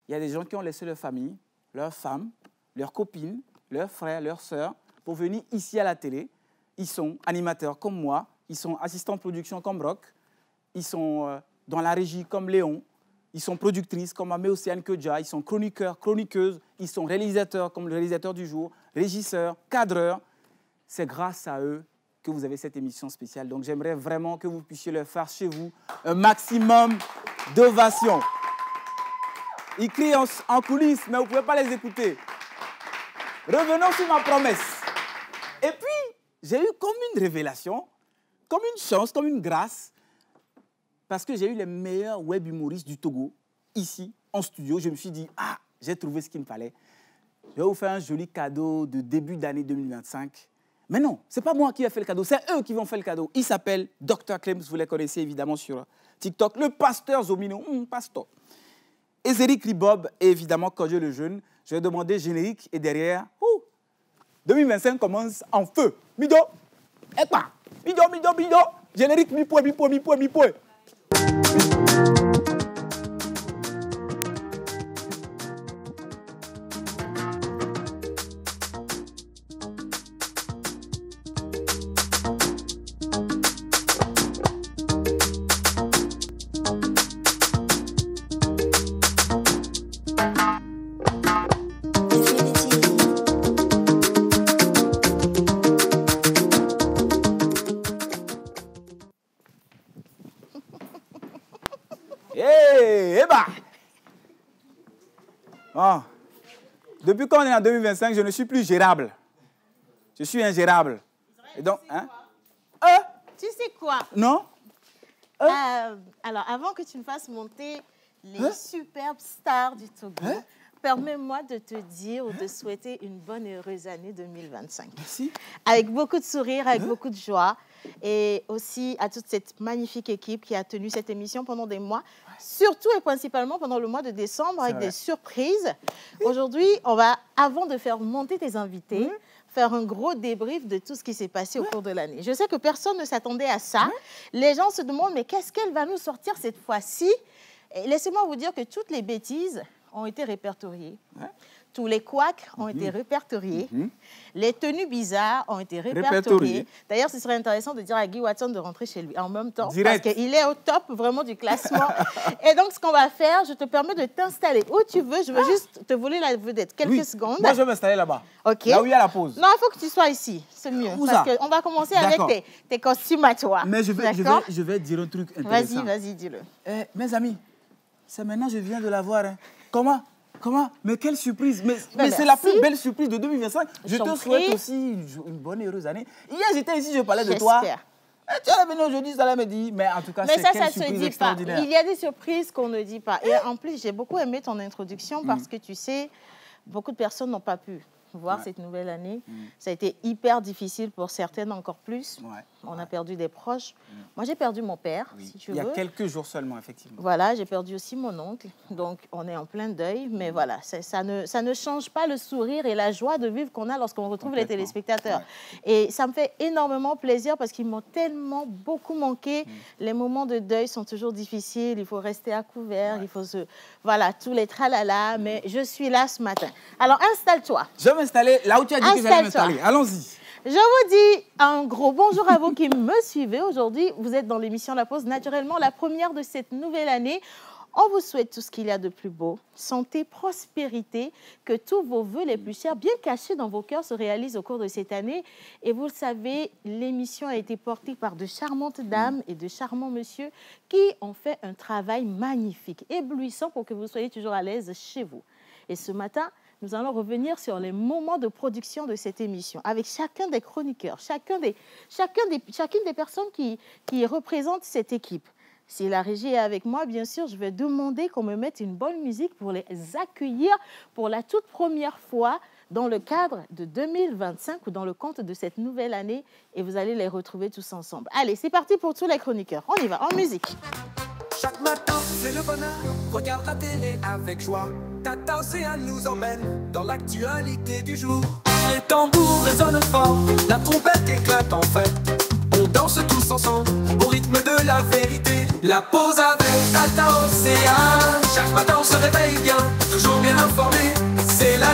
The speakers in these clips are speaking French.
il y a des gens qui ont laissé leur famille, leurs femmes, leurs copines, leurs frères, leurs sœurs, pour venir ici à la télé. Ils sont animateurs comme moi, ils sont assistants de production comme Rock, ils sont dans la régie comme Léon, ils sont productrices comme Amé Océane Kodja, ils sont chroniqueurs, chroniqueuses, ils sont réalisateurs comme le réalisateur du jour, régisseurs, cadreurs. C'est grâce à eux que vous avez cette émission spéciale. Donc j'aimerais vraiment que vous puissiez leur faire chez vous un maximum d'ovations. Ils crient en coulisses, mais vous ne pouvez pas les écouter. Revenons sur ma promesse. Et puis, j'ai eu comme une révélation, comme une chance, comme une grâce, parce que j'ai eu les meilleurs web humoristes du Togo, ici, en studio. Je me suis dit, ah, j'ai trouvé ce qu'il me fallait. Je vais vous faire un joli cadeau de début d'année 2025. Mais non, ce n'est pas moi qui ai fait le cadeau, c'est eux qui vont faire le cadeau. Ils s'appellent Dr. Clems, vous les connaissez évidemment sur TikTok, le pasteur Zomino, pasteur. Ezeric Ribob et évidemment Kodjo le Jeune. Je vais demander générique et derrière, 2025 commence en feu. Mido, et quoi? Mido, générique, mi poe. Oh. Depuis qu'on est en 2025, je ne suis plus gérable. Je suis ingérable. Et donc, tu sais quoi? Non? Alors, avant que tu me fasses monter les superbes stars du Togo, permets-moi de te dire ou de souhaiter une bonne et heureuse année 2025. Merci. Avec beaucoup de sourires, avec beaucoup de joie. Et aussi à toute cette magnifique équipe qui a tenu cette émission pendant des mois, surtout et principalement pendant le mois de décembre, avec des surprises. Aujourd'hui, on va, avant de faire monter tes invités, faire un gros débrief de tout ce qui s'est passé au cours de l'année. Je sais que personne ne s'attendait à ça. Les gens se demandent, mais qu'est-ce qu'elle va nous sortir cette fois-ci? Laissez-moi vous dire que toutes les bêtises ont été répertoriées. Tous les couacs ont été répertoriés. Les tenues bizarres ont été répertoriées. D'ailleurs, ce serait intéressant de dire à Guy Watson de rentrer chez lui en même temps. Direct. Parce qu'il est au top vraiment du classement. Et donc, ce qu'on va faire, je te permets de t'installer où tu veux. Je veux juste te voler la vedette quelques secondes. Moi, je vais m'installer là-bas. OK. Là où il y a la pause. Non, il faut que tu sois ici. C'est mieux. Parce qu'on va commencer avec tes costumes à toi. Mais je vais dire un truc intéressant. Vas-y, dis-le. Mes amis, c'est maintenant je viens de la voir. Comment? Mais quelle surprise! Mais c'est la plus belle surprise de 2025. Je te souhaite aussi une bonne et heureuse année. Hier, j'étais ici, je parlais de toi. Tu es venu aujourd'hui, ça me dit. Mais en tout cas, c'est quelle surprise extraordinaire. Il y a des surprises qu'on ne dit pas. Et en plus, j'ai beaucoup aimé ton introduction parce que tu sais, beaucoup de personnes n'ont pas pu voir cette nouvelle année. Ça a été hyper difficile pour certaines encore plus. On a perdu des proches. Moi, j'ai perdu mon père, si tu veux. Il y a quelques jours seulement, effectivement. Voilà, j'ai perdu aussi mon oncle. Donc, on est en plein deuil. Mais voilà, ça ne change pas le sourire et la joie de vivre qu'on a lorsqu'on retrouve les téléspectateurs. Et ça me fait énormément plaisir parce qu'ils m'ont tellement beaucoup manqué. Les moments de deuil sont toujours difficiles. Il faut rester à couvert. Il faut se... Voilà, tous les tralala. Mais je suis là ce matin. Alors, installe-toi. Je vais m'installer là où tu as dit que j'allais m'installer. Allons-y. Je vous dis un gros bonjour à vous qui me suivez aujourd'hui. Vous êtes dans l'émission La Pause, naturellement la première de cette nouvelle année. On vous souhaite tout ce qu'il y a de plus beau, santé, prospérité, que tous vos vœux les plus chers, bien cachés dans vos cœurs, se réalisent au cours de cette année. Et vous le savez, l'émission a été portée par de charmantes dames et de charmants messieurs qui ont fait un travail magnifique, éblouissant pour que vous soyez toujours à l'aise chez vous. Et ce matin, nous allons revenir sur les moments de production de cette émission avec chacun des chroniqueurs, chacune des personnes qui représentent cette équipe. Si la régie est avec moi, bien sûr, je vais demander qu'on me mette une bonne musique pour les accueillir pour la toute première fois dans le cadre de 2025 ou dans le compte de cette nouvelle année et vous allez les retrouver tous ensemble. Allez, c'est parti pour tous les chroniqueurs. On y va, en musique. Chaque matin, c'est le bonheur, regarde la télé avec joie. Tata Océane nous emmène dans l'actualité du jour. Les tambours résonnent fort, la trompette éclate en fête. On danse tous ensemble au rythme de la vérité. La pause avec Tata Océane. Chaque matin on se réveille bien,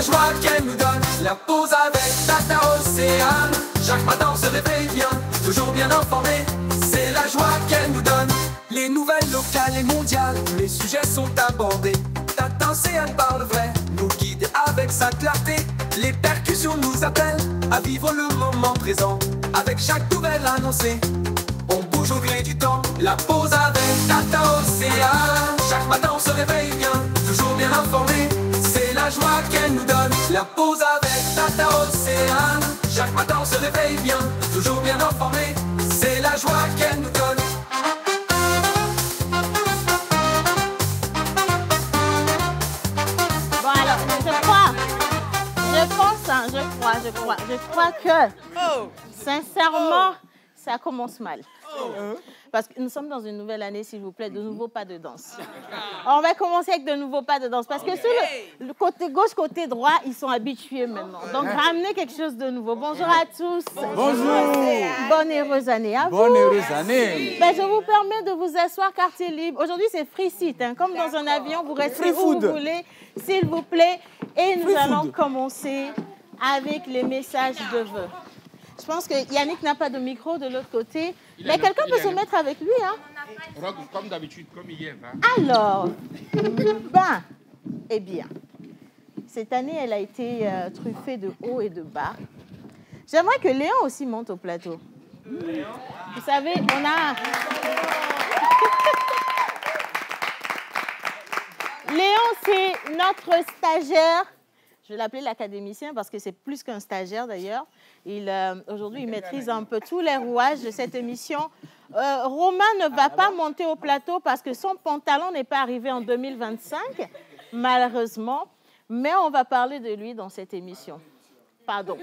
joie qu'elle nous donne. La pause avec Tata Océane. Chaque matin on se réveille bien, toujours bien informé. C'est la joie qu'elle nous donne. Les nouvelles locales et mondiales, les sujets sont abordés. Tata Océane parle vrai, nous guide avec sa clarté. Les percussions nous appellent à vivre le moment présent. Avec chaque nouvelle annoncée, on bouge au gré du temps. La pause avec Tata Océane. Chaque matin on se réveille bien, toujours bien informé. C'est la joie qu'elle nous donne. La pause avec Tata Océane. Chaque matin on se réveille bien, toujours bien informé. C'est la joie qu'elle nous donne. Bon alors, je crois que, sincèrement, ça commence mal. Parce que nous sommes dans une nouvelle année, s'il vous plaît, de nouveau pas de danse. On va commencer avec de nouveaux pas de danse. Parce que sur le côté gauche, côté droit, ils sont habitués maintenant. Donc, ramenez quelque chose de nouveau. Bonjour à tous. Bonjour. Bonne et heureuse année à vous. Bonne et heureuse année. Ben, je vous permets de vous asseoir, quartier libre. Aujourd'hui, c'est free seat. Hein. Comme dans un avion, vous restez où vous voulez, s'il vous plaît. Et nous allons commencer avec les messages de vœux. Je pense que Yannick n'a pas de micro de l'autre côté. Mais quelqu'un peut se mettre avec lui. Hein? Comme d'habitude, comme hier. Hein? Alors, eh bien, cette année, elle a été truffée de haut et de bas. J'aimerais que Léon aussi monte au plateau. Vous savez, on a... Léon, c'est notre stagiaire. Je vais l'appeler l'académicien parce que c'est plus qu'un stagiaire d'ailleurs. Aujourd'hui, il maîtrise un peu tous les rouages de cette émission. Romain ne va pas monter au plateau parce que son pantalon n'est pas arrivé en 2025, malheureusement. Mais on va parler de lui dans cette émission. Pardon.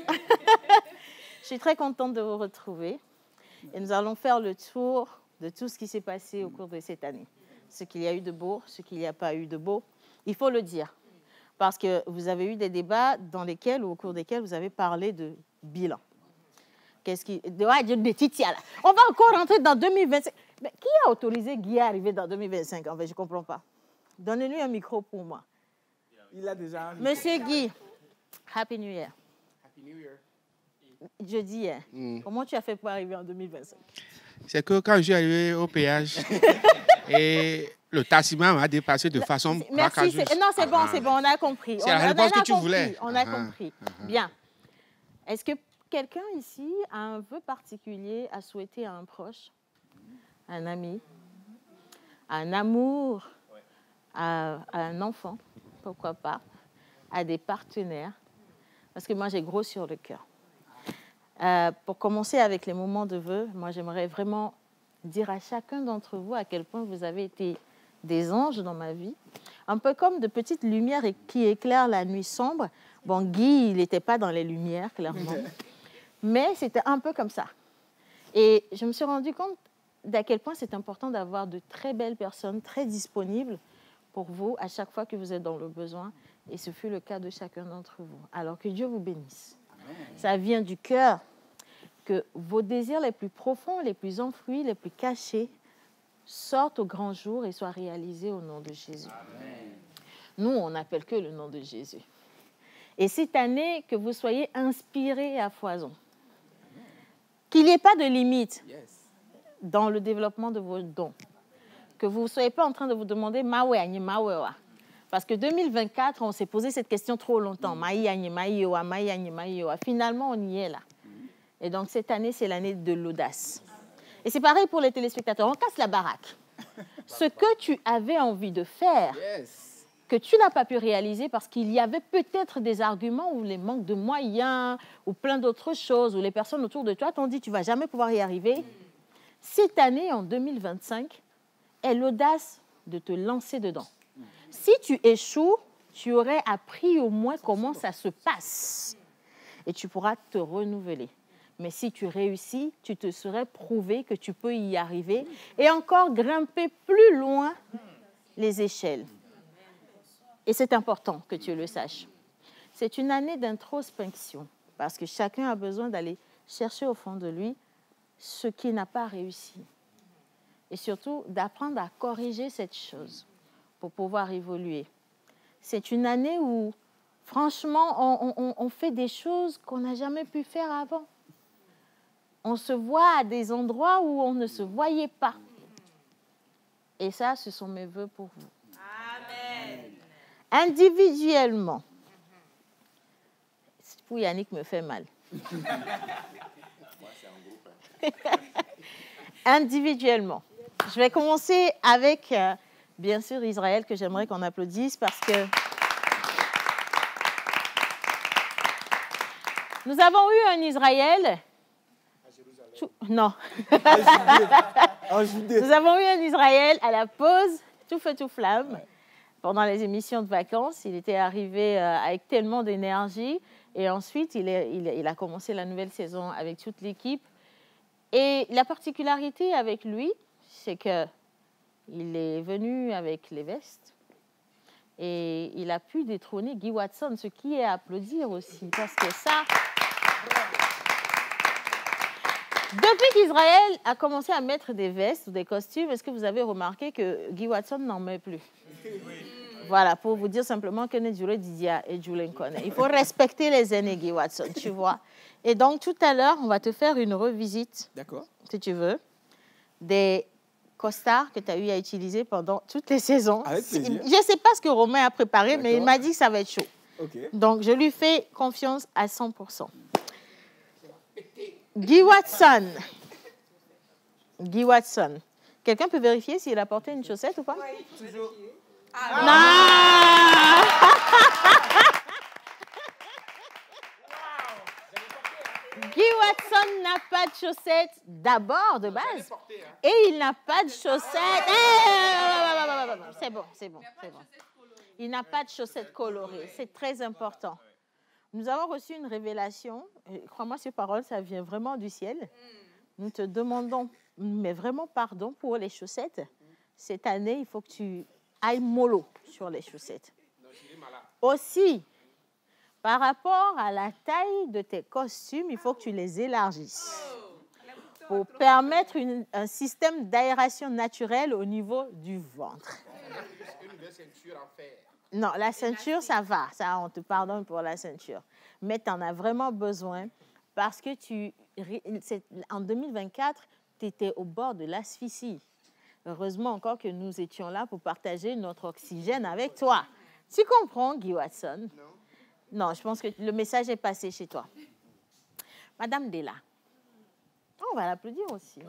Je suis très contente de vous retrouver. Et nous allons faire le tour de tout ce qui s'est passé au cours de cette année. Ce qu'il y a eu de beau, ce qu'il n'y a pas eu de beau. Il faut le dire. Parce que vous avez eu des débats dans lesquels, ou au cours desquels, vous avez parlé de bilan. Qu'est-ce qui... des titia, là. On va encore rentrer dans 2025. Mais qui a autorisé Guy à arriver dans 2025? En fait, je ne comprends pas. Donnez-lui un micro pour moi. Il a déjà un micro. Monsieur Guy, Happy New Year. Happy New Year. Je dis, comment tu as fait pour arriver en 2025? C'est que quand je suis arrivé au péage, et le taximan m'a dépassé de façon Merci. Non, c'est bon, on a compris. C'est la réponse que tu voulais. On a compris. Bien. Est-ce que quelqu'un ici a un vœu particulier à souhaiter à un proche, un ami, un amour, à un enfant, pourquoi pas, à des partenaires? Parce que moi, j'ai gros sur le cœur. Pour commencer avec les moments de vœux, moi, j'aimerais vraiment dire à chacun d'entre vous à quel point vous avez été des anges dans ma vie, un peu comme de petites lumières qui éclairent la nuit sombre. Bon, Guy, il n'était pas dans les lumières, clairement, mais c'était un peu comme ça. Et je me suis rendu compte d'à quel point c'est important d'avoir de très belles personnes, très disponibles pour vous à chaque fois que vous êtes dans le besoin. Et ce fut le cas de chacun d'entre vous. Alors que Dieu vous bénisse. Ça vient du cœur. Que vos désirs les plus profonds, les plus enfouis, les plus cachés sortent au grand jour et soient réalisés au nom de Jésus. Amen. Nous, on n'appelle que le nom de Jésus. Et cette année, que vous soyez inspirés à foison. Qu'il n'y ait pas de limite dans le développement de vos dons. Que vous ne soyez pas en train de vous demander « Mawe, mawe, parce que 2024, on s'est posé cette question trop longtemps. Finalement, on y est là. Et donc, cette année, c'est l'année de l'audace. Et c'est pareil pour les téléspectateurs. On casse la baraque. Ce que tu avais envie de faire, que tu n'as pas pu réaliser parce qu'il y avait peut-être des arguments ou les manques de moyens ou plein d'autres choses, où les personnes autour de toi t'ont dit « tu ne vas jamais pouvoir y arriver ». Cette année, en 2025, est l'audace de te lancer dedans. Si tu échoues, tu aurais appris au moins comment ça se passe. Et tu pourras te renouveler. Mais si tu réussis, tu te serais prouvé que tu peux y arriver et encore grimper plus loin les échelles. Et c'est important que tu le saches. C'est une année d'introspection parce que chacun a besoin d'aller chercher au fond de lui ce qui n'a pas réussi. Et surtout, d'apprendre à corriger cette chose pour pouvoir évoluer. C'est une année où Franchement, on fait des choses qu'on n'a jamais pu faire avant. On se voit à des endroits où on ne se voyait pas. Et ça, ce sont mes vœux pour vous. Amen. Individuellement, pour Yannick me fait mal. Individuellement. Je vais commencer avec, bien sûr, Israël, que j'aimerais qu'on applaudisse parce que nous avons eu un Israël. Non. Nous avons eu un Israël à la pause, tout feu, tout flamme. Pendant les émissions de vacances, il était arrivé avec tellement d'énergie. Et ensuite, il a commencé la nouvelle saison avec toute l'équipe. Et la particularité avec lui, c'est qu'il est venu avec les vestes. Et il a pu détrôner Guy Watson, ce qui est à applaudir aussi. Parce que ça... Depuis qu'Israël a commencé à mettre des vestes ou des costumes, est-ce que vous avez remarqué que Guy Watson n'en met plus? Voilà, pour vous dire simplement que Nedjure Didia et Julien connaît. Il faut respecter les aînés, Guy Watson, tu vois. Et donc, tout à l'heure, on va te faire une revisite, si tu veux, des costards que tu as eu à utiliser pendant toutes les saisons. Avec plaisir. Je ne sais pas ce que Romain a préparé, mais il m'a dit que ça va être chaud. Okay. Donc, je lui fais confiance à 100%. Guy Watson. Guy Watson. Quelqu'un peut vérifier s'il a porté une chaussette ou pas? Oui, toujours. Ah, Guy Watson n'a pas de chaussettes d'abord, de base. Et il n'a pas de chaussettes. C'est bon, c'est bon, c'est bon. Il n'a pas de chaussettes colorées. C'est très important. Nous avons reçu une révélation. Crois-moi, ces paroles, ça vient vraiment du ciel. Nous te demandons, mais vraiment pardon pour les chaussettes. Cette année, il faut que tu ailles mollo sur les chaussettes. Aussi, par rapport à la taille de tes costumes, il faut que tu les élargisses pour permettre un système d'aération naturelle au niveau du ventre. Non, la ceinture, ça va. Ça, on te pardonne pour la ceinture. Mais tu en as vraiment besoin parce que en 2024, tu étais au bord de l'asphyxie. Heureusement encore que nous étions là pour partager notre oxygène avec toi. Tu comprends, Guy Watson? Non, je pense que le message est passé chez toi. Madame Della. On va l'applaudir aussi.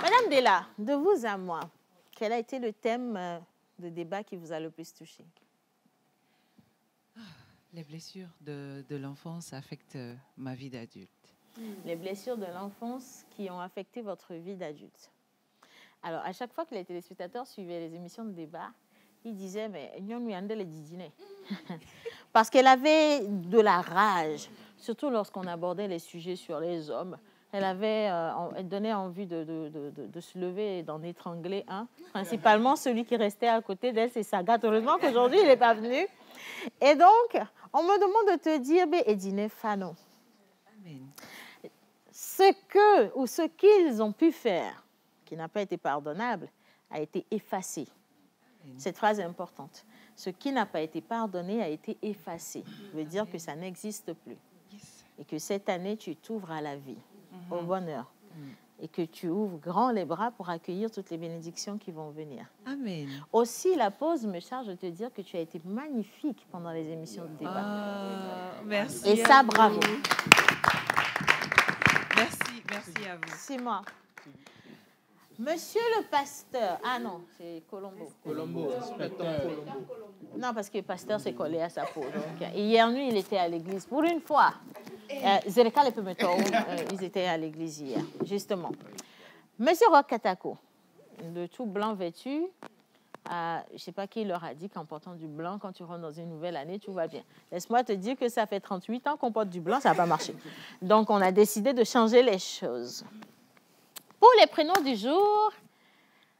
Madame Della, de vous à moi, quel a été le thème de débat qui vous a le plus touché? Les blessures de l'enfance affectent ma vie d'adulte. Les blessures de l'enfance qui ont affecté votre vie d'adulte. Alors, à chaque fois que les téléspectateurs suivaient les émissions de débat, ils disaient, mais parce qu'elle avait de la rage, surtout lorsqu'on abordait les sujets sur les hommes. Elle donnait envie de se lever et d'en étrangler un. Principalement, celui qui restait à côté d'elle, c'est Sagat. Heureusement qu'aujourd'hui, il n'est pas venu. Et donc, on me demande de te dire, Edine Fano, ce qu'ils ont pu faire, qui n'a pas été pardonnable, a été effacé. Cette phrase est importante. Ce qui n'a pas été pardonné a été effacé. Ça veut dire que ça n'existe plus. Et que cette année, tu t'ouvres à la vie, au bonheur. Et que tu ouvres grand les bras pour accueillir toutes les bénédictions qui vont venir. Amen. Aussi, la pause me charge de te dire que tu as été magnifique pendant les émissions de débat. Merci. Et ça, bravo. Merci à vous. C'est moi. Monsieur le pasteur. Ah non, c'est Colombo. Colombo, inspecteur Colombo. Non, parce que le pasteur s'est collé à sa peau. Donc, hier nuit, il était à l'église. Pour une fois, Zereka et Pemeto, ils étaient à l'église hier, justement. Monsieur Roch Katako, de tout blanc vêtu, je ne sais pas qui leur a dit qu'en portant du blanc, quand tu rentres dans une nouvelle année, tout va bien. Laisse-moi te dire que ça fait 38 ans qu'on porte du blanc, ça n'a pas marché. Donc, on a décidé de changer les choses. Pour les prénoms du jour,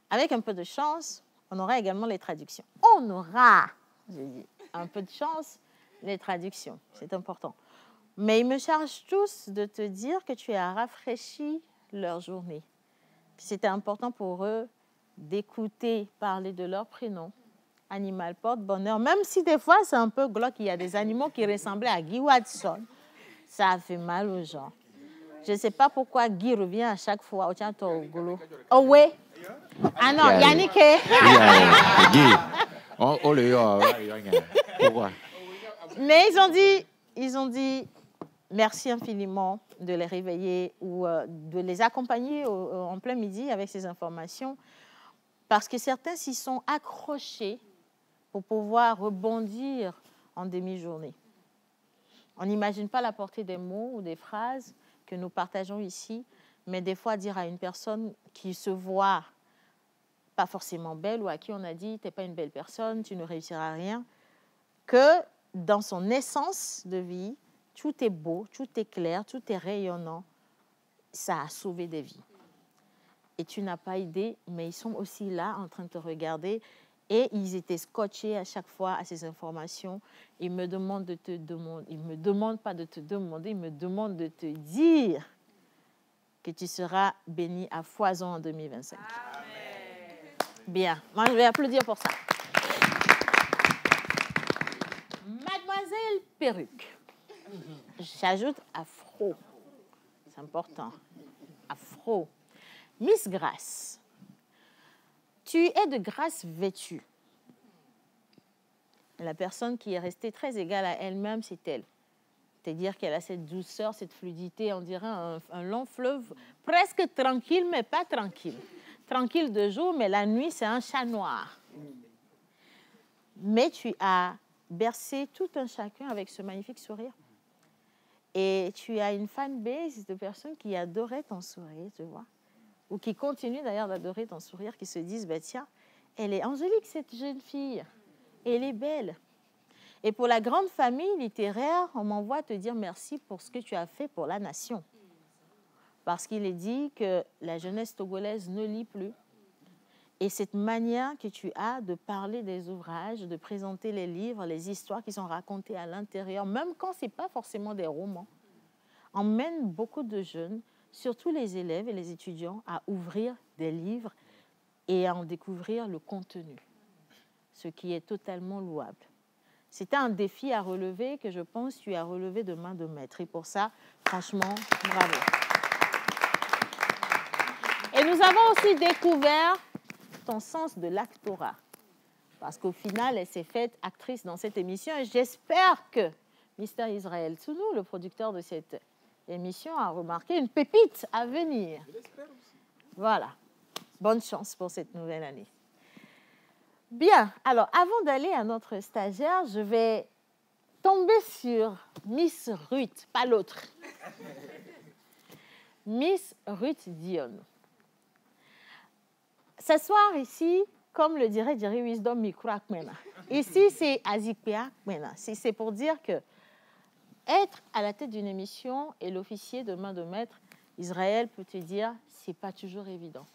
avec un peu de chance, on aura également les traductions. On aura, j'ai dit, un peu de chance, les traductions. C'est important. Mais ils me chargent tous de te dire que tu as rafraîchi leur journée. C'était important pour eux d'écouter parler de leur prénom animal porte-bonheur. Même si des fois, c'est un peu glauque, il y a des animaux qui ressemblaient à Guy Watson. Ça a fait mal aux gens. Je ne sais pas pourquoi Guy revient à chaque fois. Oh oui. Ah non, Yannick. Pourquoi? Mais ils ont dit merci infiniment de les réveiller ou de les accompagner en plein midi avec ces informations. Parce que certains s'y sont accrochés pour pouvoir rebondir en demi-journée. On n'imagine pas la portée des mots ou des phrases que nous partageons ici, mais des fois dire à une personne qui se voit pas forcément belle ou à qui on a dit « tu n'es pas une belle personne, tu ne réussiras à rien », que dans son essence de vie, tout est beau, tout est clair, tout est rayonnant. Ça a sauvé des vies. Et tu n'as pas idée, mais ils sont aussi là en train de te regarder et ils étaient scotchés à chaque fois à ces informations. Ils me demandent de te demander, ils me demandent pas de te demander, ils me demandent de te dire que tu seras béni à foison en 2025. Amen. Bien, moi je vais applaudir pour ça. Mademoiselle Perruque, j'ajoute afro, c'est important, afro. Miss Grâce, tu es de grâce vêtue. La personne qui est restée très égale à elle-même, c'est elle. C'est-à-dire qu'elle a cette douceur, cette fluidité, on dirait un long fleuve, presque tranquille, mais pas tranquille. Tranquille de jour, mais la nuit, c'est un chat noir. Mais tu as bercé tout un chacun avec ce magnifique sourire. Et tu as une fanbase de personnes qui adoraient ton sourire, tu vois. Ou qui continuent d'ailleurs d'adorer ton sourire, qui se disent, bah, tiens, elle est angélique, cette jeune fille. Elle est belle. Et pour la grande famille littéraire, on m'envoie te dire merci pour ce que tu as fait pour la nation. Parce qu'il est dit que la jeunesse togolaise ne lit plus. Et cette manière que tu as de parler des ouvrages, de présenter les livres, les histoires qui sont racontées à l'intérieur, même quand ce n'est pas forcément des romans, emmène beaucoup de jeunes, surtout les élèves et les étudiants, à ouvrir des livres et à en découvrir le contenu, ce qui est totalement louable. C'était un défi à relever que je pense que tu as relevé de main de maître. Et pour ça, franchement, bravo. Et nous avons aussi découvert ton sens de l'actorat. Parce qu'au final, elle s'est faite actrice dans cette émission. Et j'espère que Mr. Israël Tsounou, le producteur de cette émission, a remarqué une pépite à venir. Voilà. Bonne chance pour cette nouvelle année. Bien. Alors, avant d'aller à notre stagiaire, je vais tomber sur Miss Ruth, pas l'autre. Miss Ruth Dion. S'asseoir ici, comme le dirait Jerry Wisdom, Mikrakmena. Ici, c'est Azikpeakmena. C'est pour dire que être à la tête d'une émission et l'officier de main de maître, Israël peut te dire, c'est pas toujours évident.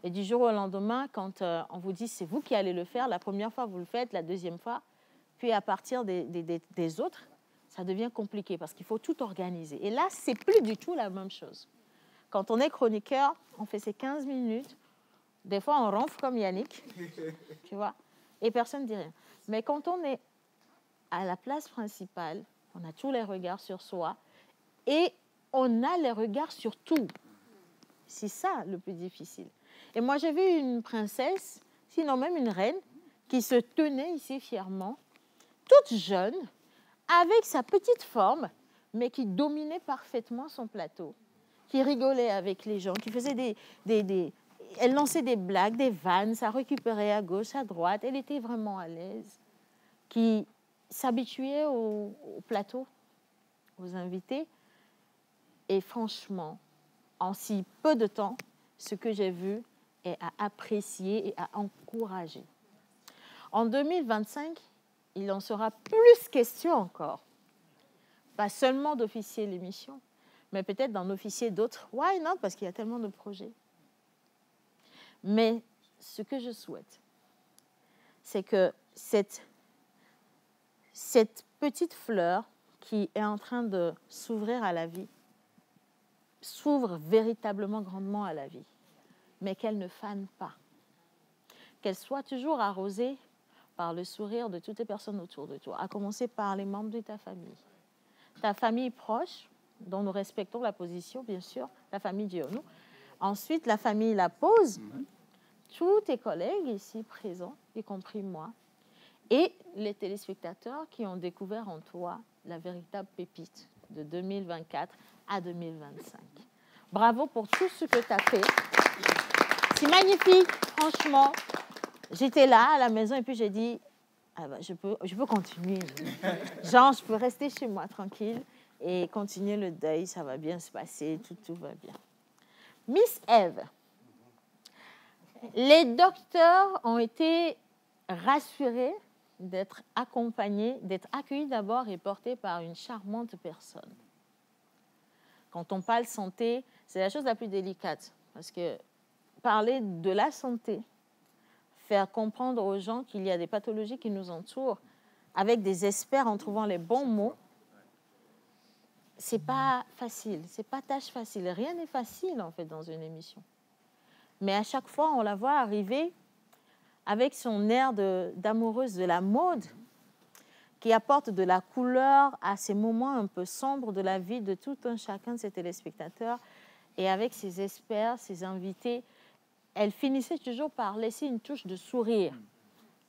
Et du jour au lendemain, quand on vous dit, c'est vous qui allez le faire, la première fois, vous le faites, la deuxième fois, puis à partir des autres, ça devient compliqué parce qu'il faut tout organiser. Et là, c'est plus du tout la même chose. Quand on est chroniqueur, on fait ces 15 minutes. Des fois, on ronfle comme Yannick, tu vois, et personne ne dit rien. Mais quand on est à la place principale, on a tous les regards sur soi et on a les regards sur tout. C'est ça le plus difficile. Et moi, j'ai vu une princesse, sinon même une reine, qui se tenait ici fièrement, toute jeune, avec sa petite forme, mais qui dominait parfaitement son plateau, qui rigolait avec les gens, qui faisait elle lançait des blagues, des vannes, ça récupérait à gauche, à droite. Elle était vraiment à l'aise, qui s'habituait au plateau, aux invités. Et franchement, en si peu de temps, ce que j'ai vu est à apprécier et à encourager. En 2025, il en sera plus question encore. Pas seulement d'officier l'émission, mais peut-être d'en officier d'autres. Why not? Parce qu'il y a tellement de projets. Mais ce que je souhaite, c'est que cette petite fleur qui est en train de s'ouvrir à la vie, s'ouvre véritablement grandement à la vie, mais qu'elle ne fane pas. Qu'elle soit toujours arrosée par le sourire de toutes les personnes autour de toi, à commencer par les membres de ta famille. Ta famille proche, dont nous respectons la position, bien sûr, la famille Dionou. Ensuite, la famille La Pause, tous tes collègues ici présents, y compris moi, et les téléspectateurs qui ont découvert en toi la véritable pépite de 2024 à 2025. Bravo pour tout ce que tu as fait. C'est magnifique, franchement. J'étais là à la maison et puis j'ai dit, ah ben, je peux continuer. Genre, je peux rester chez moi tranquille et continuer le deuil, ça va bien se passer, tout va bien. Miss Eve, les docteurs ont été rassurés d'être accompagnés, d'être accueillis d'abord et portés par une charmante personne. Quand on parle santé, c'est la chose la plus délicate parce que parler de la santé, faire comprendre aux gens qu'il y a des pathologies qui nous entourent avec des experts en trouvant les bons mots, c'est pas facile, c'est pas tâche facile. Rien n'est facile en fait dans une émission. Mais à chaque fois, on la voit arriver avec son air d'amoureuse de la mode qui apporte de la couleur à ces moments un peu sombres de la vie de tout un chacun de ses téléspectateurs. Et avec ses experts, ses invités, elle finissait toujours par laisser une touche de sourire.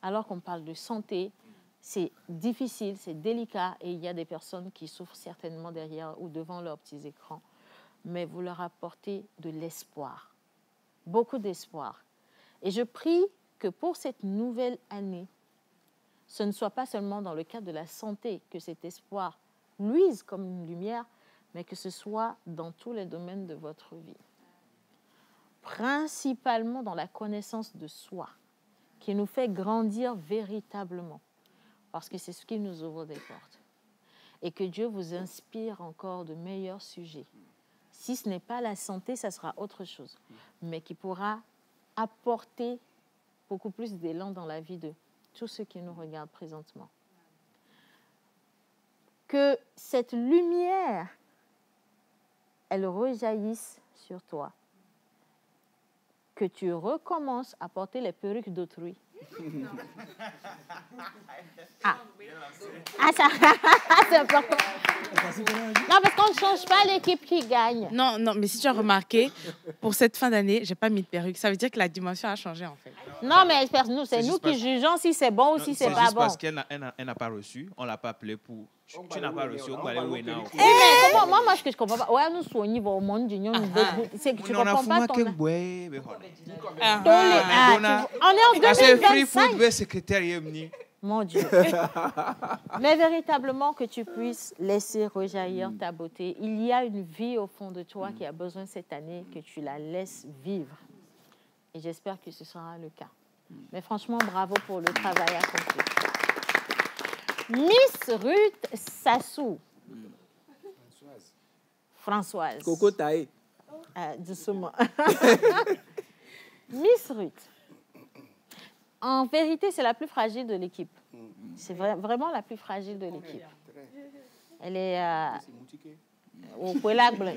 Alors qu'on parle de santé, c'est difficile, c'est délicat et il y a des personnes qui souffrent certainement derrière ou devant leurs petits écrans. Mais vous leur apportez de l'espoir, beaucoup d'espoir. Et je prie que pour cette nouvelle année, ce ne soit pas seulement dans le cadre de la santé que cet espoir luise comme une lumière, mais que ce soit dans tous les domaines de votre vie. Principalement dans la connaissance de soi, qui nous fait grandir véritablement, parce que c'est ce qui nous ouvre des portes. Et que Dieu vous inspire encore de meilleurs sujets. Si ce n'est pas la santé, ça sera autre chose, mais qui pourra apporter beaucoup plus d'élan dans la vie de tous ceux qui nous regardent présentement. Que cette lumière, elle rejaillisse sur toi. Que tu recommences à porter les perruques d'autrui. Ça, c'est important. Non, parce qu'on ne change pas l'équipe qui gagne. Non, mais si tu as remarqué, pour cette fin d'année, je n'ai pas mis de perruque. Ça veut dire que la dimension a changé, en fait. Non, mais nous, c'est nous qui jugeons si c'est bon ou si c'est pas bon. C'est juste parce qu'elle n'a pas reçu. On ne l'a pas appelé pour... Tu n'as pas reçu, on va aller où now? Mais comment, moi, ce que je ne comprends pas, ouais, nous sommes au niveau monde du c'est que tu ne comprends pas ton... On est en 2025. Mon Dieu. Mais véritablement que tu puisses laisser rejaillir ta beauté. Il y a une vie au fond de toi qui a besoin cette année que tu la laisses vivre. Et j'espère que ce sera le cas. Mais franchement, bravo pour le travail accompli. Miss Ruth Sassou. Françoise. Coco Taï. Doucement. Miss Ruth. En vérité, c'est la plus fragile de l'équipe. C'est vraiment la plus fragile de l'équipe. Elle est au Pouelac Blanc.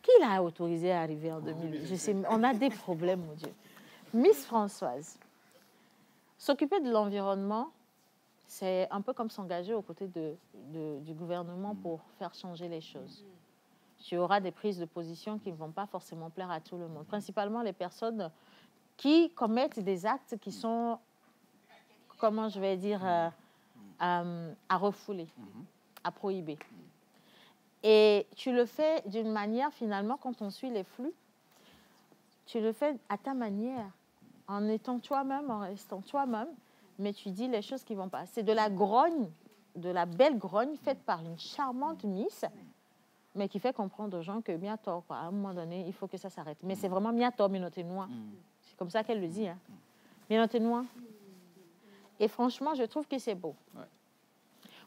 Qui l'a autorisé à arriver en 2008? Je sais, on a des problèmes, mon Dieu. Miss Françoise, s'occuper de l'environnement, c'est un peu comme s'engager aux côtés du gouvernement pour faire changer les choses. Tu auras des prises de position qui ne vont pas forcément plaire à tout le monde, principalement les personnes qui commettent des actes qui sont, comment je vais dire, à refouler, à prohiber. Et tu le fais d'une manière, finalement, quand on suit les flux, tu le fais à ta manière, en étant toi-même, en restant toi-même, mais tu dis les choses qui ne vont pas. C'est de la grogne, de la belle grogne faite par une charmante miss, mais qui fait comprendre aux gens que bientôt, à un moment donné, il faut que ça s'arrête. Mais c'est vraiment bientôt, minoté noir. C'est comme ça qu'elle le dit. Hein. Minoté noir. Et franchement, je trouve que c'est beau. Ouais.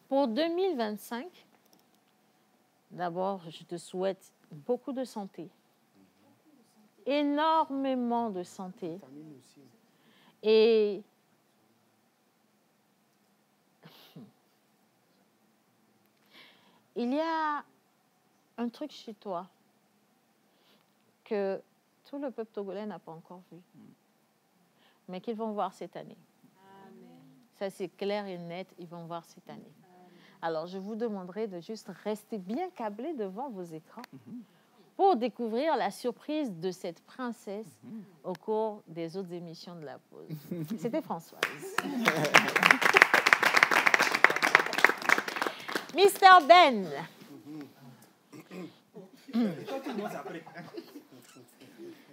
Pour 2025, d'abord, je te souhaite beaucoup de santé. Énormément de santé. Et il y a un truc chez toi que tout le peuple togolais n'a pas encore vu, mais qu'ils vont voir cette année. Ça, c'est clair et net, ils vont voir cette année. Alors, je vous demanderai de juste rester bien câblés devant vos écrans pour découvrir la surprise de cette princesse au cours des autres émissions de la pause. C'était Françoise. Mr. Ben.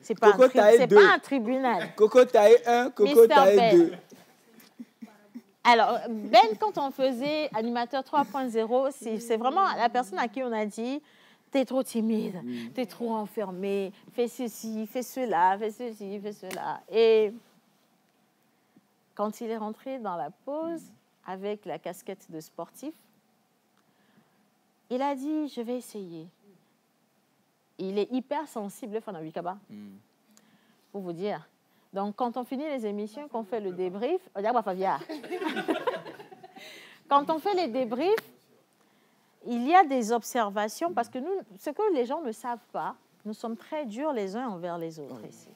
C'est pas, pas un tribunal. Coco Taï 1, Coco Taï 2. Alors, Ben, quand on faisait animateur 3.0, c'est vraiment la personne à qui on a dit « T'es trop timide, t'es trop enfermé, fais ceci, fais cela, fais ceci, fais cela. » Et quand il est rentré dans la pause avec la casquette de sportif, il a dit « Je vais essayer. » Il est hyper sensible, Fanawikaba, pour vous dire. Donc, quand on finit les émissions, qu'on fait le débrief, on dit, quand on fait les débriefs, il y a des observations, parce que nous, ce que les gens ne savent pas, nous sommes très durs les uns envers les autres ici.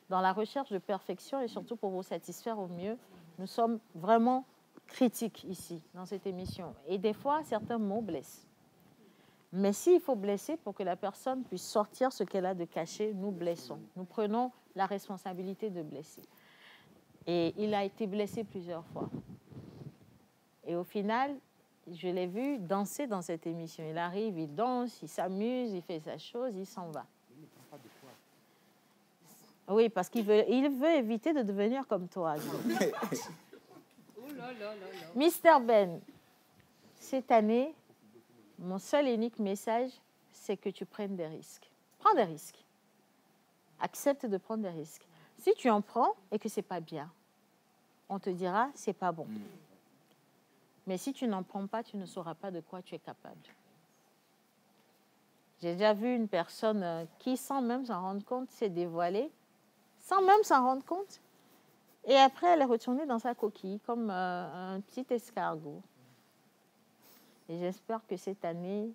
Dans la recherche de perfection et surtout pour vous satisfaire au mieux, nous sommes vraiment critiques ici, dans cette émission. Et des fois, certains mots blessent. Mais s'il faut blesser pour que la personne puisse sortir ce qu'elle a de caché, nous blessons. Nous prenons la responsabilité de blesser. Et il a été blessé plusieurs fois. Et au final, je l'ai vu danser dans cette émission. Il arrive, il danse, il s'amuse, il fait sa chose, il s'en va. Oui, parce qu'il veut éviter de devenir comme toi. Mr. Ben, cette année, mon seul et unique message, c'est que tu prennes des risques. Prends des risques. Accepte de prendre des risques. Si tu en prends et que ce n'est pas bien, on te dira c'est pas bon. Mais si tu n'en prends pas, tu ne sauras pas de quoi tu es capable. J'ai déjà vu une personne qui, sans même s'en rendre compte, s'est dévoilée, sans même s'en rendre compte. Et après, elle est retournée dans sa coquille, comme un petit escargot. Et j'espère que cette année,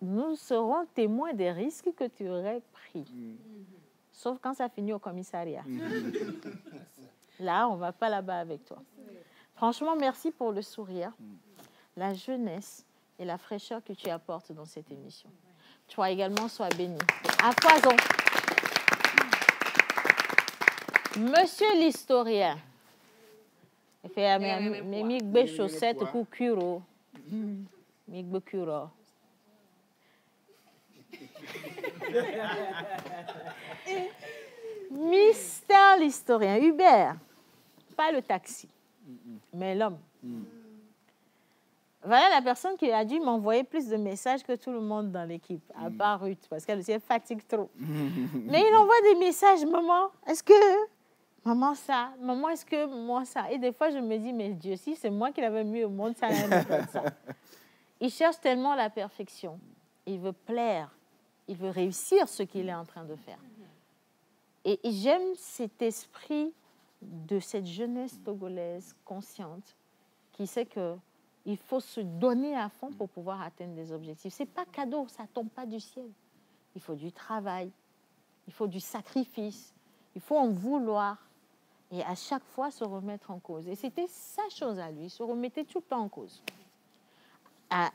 nous serons témoins des risques que tu aurais pris. Sauf quand ça finit au commissariat. Là, on ne va pas là-bas avec toi. Franchement, merci pour le sourire, la jeunesse et la fraîcheur que tu apportes dans cette émission. Toi également, sois béni. À foison. Monsieur l'historien. Il fait mes chaussettes coukuro. Mystère l'historien. Hubert, pas le taxi, mais l'homme. Voilà la personne qui a dû m'envoyer plus de messages que tout le monde dans l'équipe, à part Ruth, parce qu'elle aussi fatigue trop. Mais il envoie des messages, maman, est-ce que... Maman ça, maman est-ce que moi ça? Et des fois je me dis, mais Dieu, si c'est moi qui l'avais mis au monde, ça n'allait pas ça. Il cherche tellement la perfection. Il veut plaire. Il veut réussir ce qu'il est en train de faire. Et j'aime cet esprit de cette jeunesse togolaise consciente qui sait qu'il faut se donner à fond pour pouvoir atteindre des objectifs. Ce n'est pas cadeau, ça ne tombe pas du ciel. Il faut du travail, il faut du sacrifice, il faut en vouloir et à chaque fois se remettre en cause. Et c'était sa chose à lui, il se remettait tout le temps en cause. À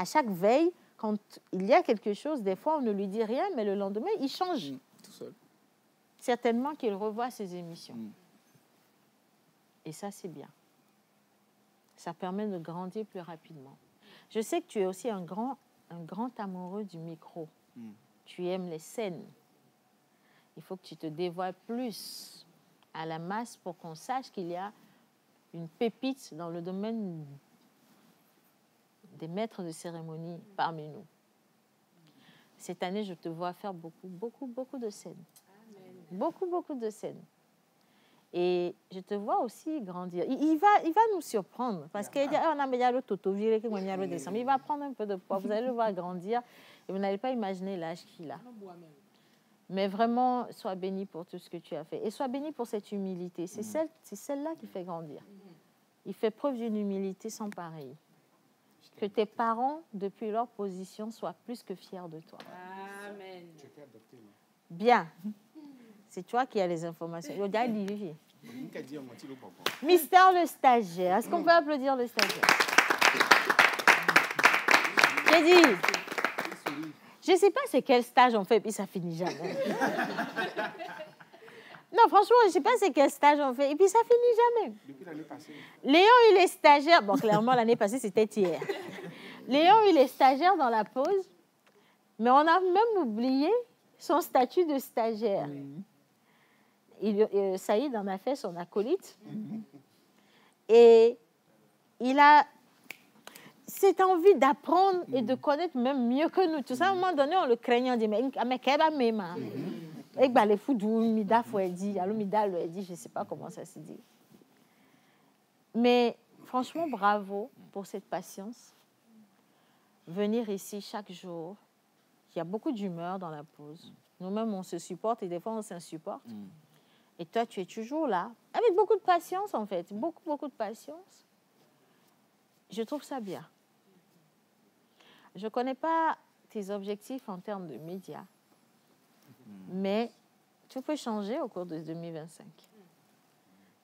chaque veille, quand il y a quelque chose, des fois on ne lui dit rien, mais le lendemain, il change. Tout seul. Certainement qu'il revoit ses émissions. Et ça, c'est bien. Ça permet de grandir plus rapidement. Je sais que tu es aussi un grand amoureux du micro. Tu aimes les scènes. Il faut que tu te dévoiles plus à la masse pour qu'on sache qu'il y a une pépite dans le domaine des maîtres de cérémonie parmi nous. Cette année, je te vois faire beaucoup de scènes. Beaucoup de scènes. Et je te vois aussi grandir. Il va nous surprendre parce qu'il va prendre un peu de poids. Vous allez le voir grandir et vous n'allez pas imaginer l'âge qu'il a. Mais vraiment, sois béni pour tout ce que tu as fait. Et sois béni pour cette humilité. C'est celle-là qui fait grandir. Il fait preuve d'une humilité sans pareil. Que tes parents, depuis leur position, soient plus que fiers de toi. Amen. Bien. C'est toi qui as les informations. Mister le stagiaire. Est-ce qu'on peut applaudir le stagiaire? J'ai dit, je ne sais pas c'est quel stage on fait et puis ça finit jamais. Non, franchement, je ne sais pas c'est quel stage on fait et puis ça finit jamais. Depuis l'année passée. Léon, il est stagiaire. Bon, clairement, l'année passée, c'était hier. Léon, il est stagiaire dans la pause, mais on a même oublié son statut de stagiaire. Saïd en a fait son acolyte. Et il a cette envie d'apprendre et de connaître même mieux que nous. Tout ça, à un moment donné, on le craignait, on dit, mais qu'est-ce que les foudous, Mida Fouedi, alors Mida le dit, je ne sais pas comment ça se dit. Mais franchement, bravo pour cette patience. Venir ici chaque jour, il y a beaucoup d'humeur dans la pause. Nous-mêmes, on se supporte et des fois, on s'insupporte. Et toi, tu es toujours là, avec beaucoup de patience, en fait. Beaucoup, beaucoup de patience. Je trouve ça bien. Je ne connais pas tes objectifs en termes de médias, mais tout peut changer au cours de 2025.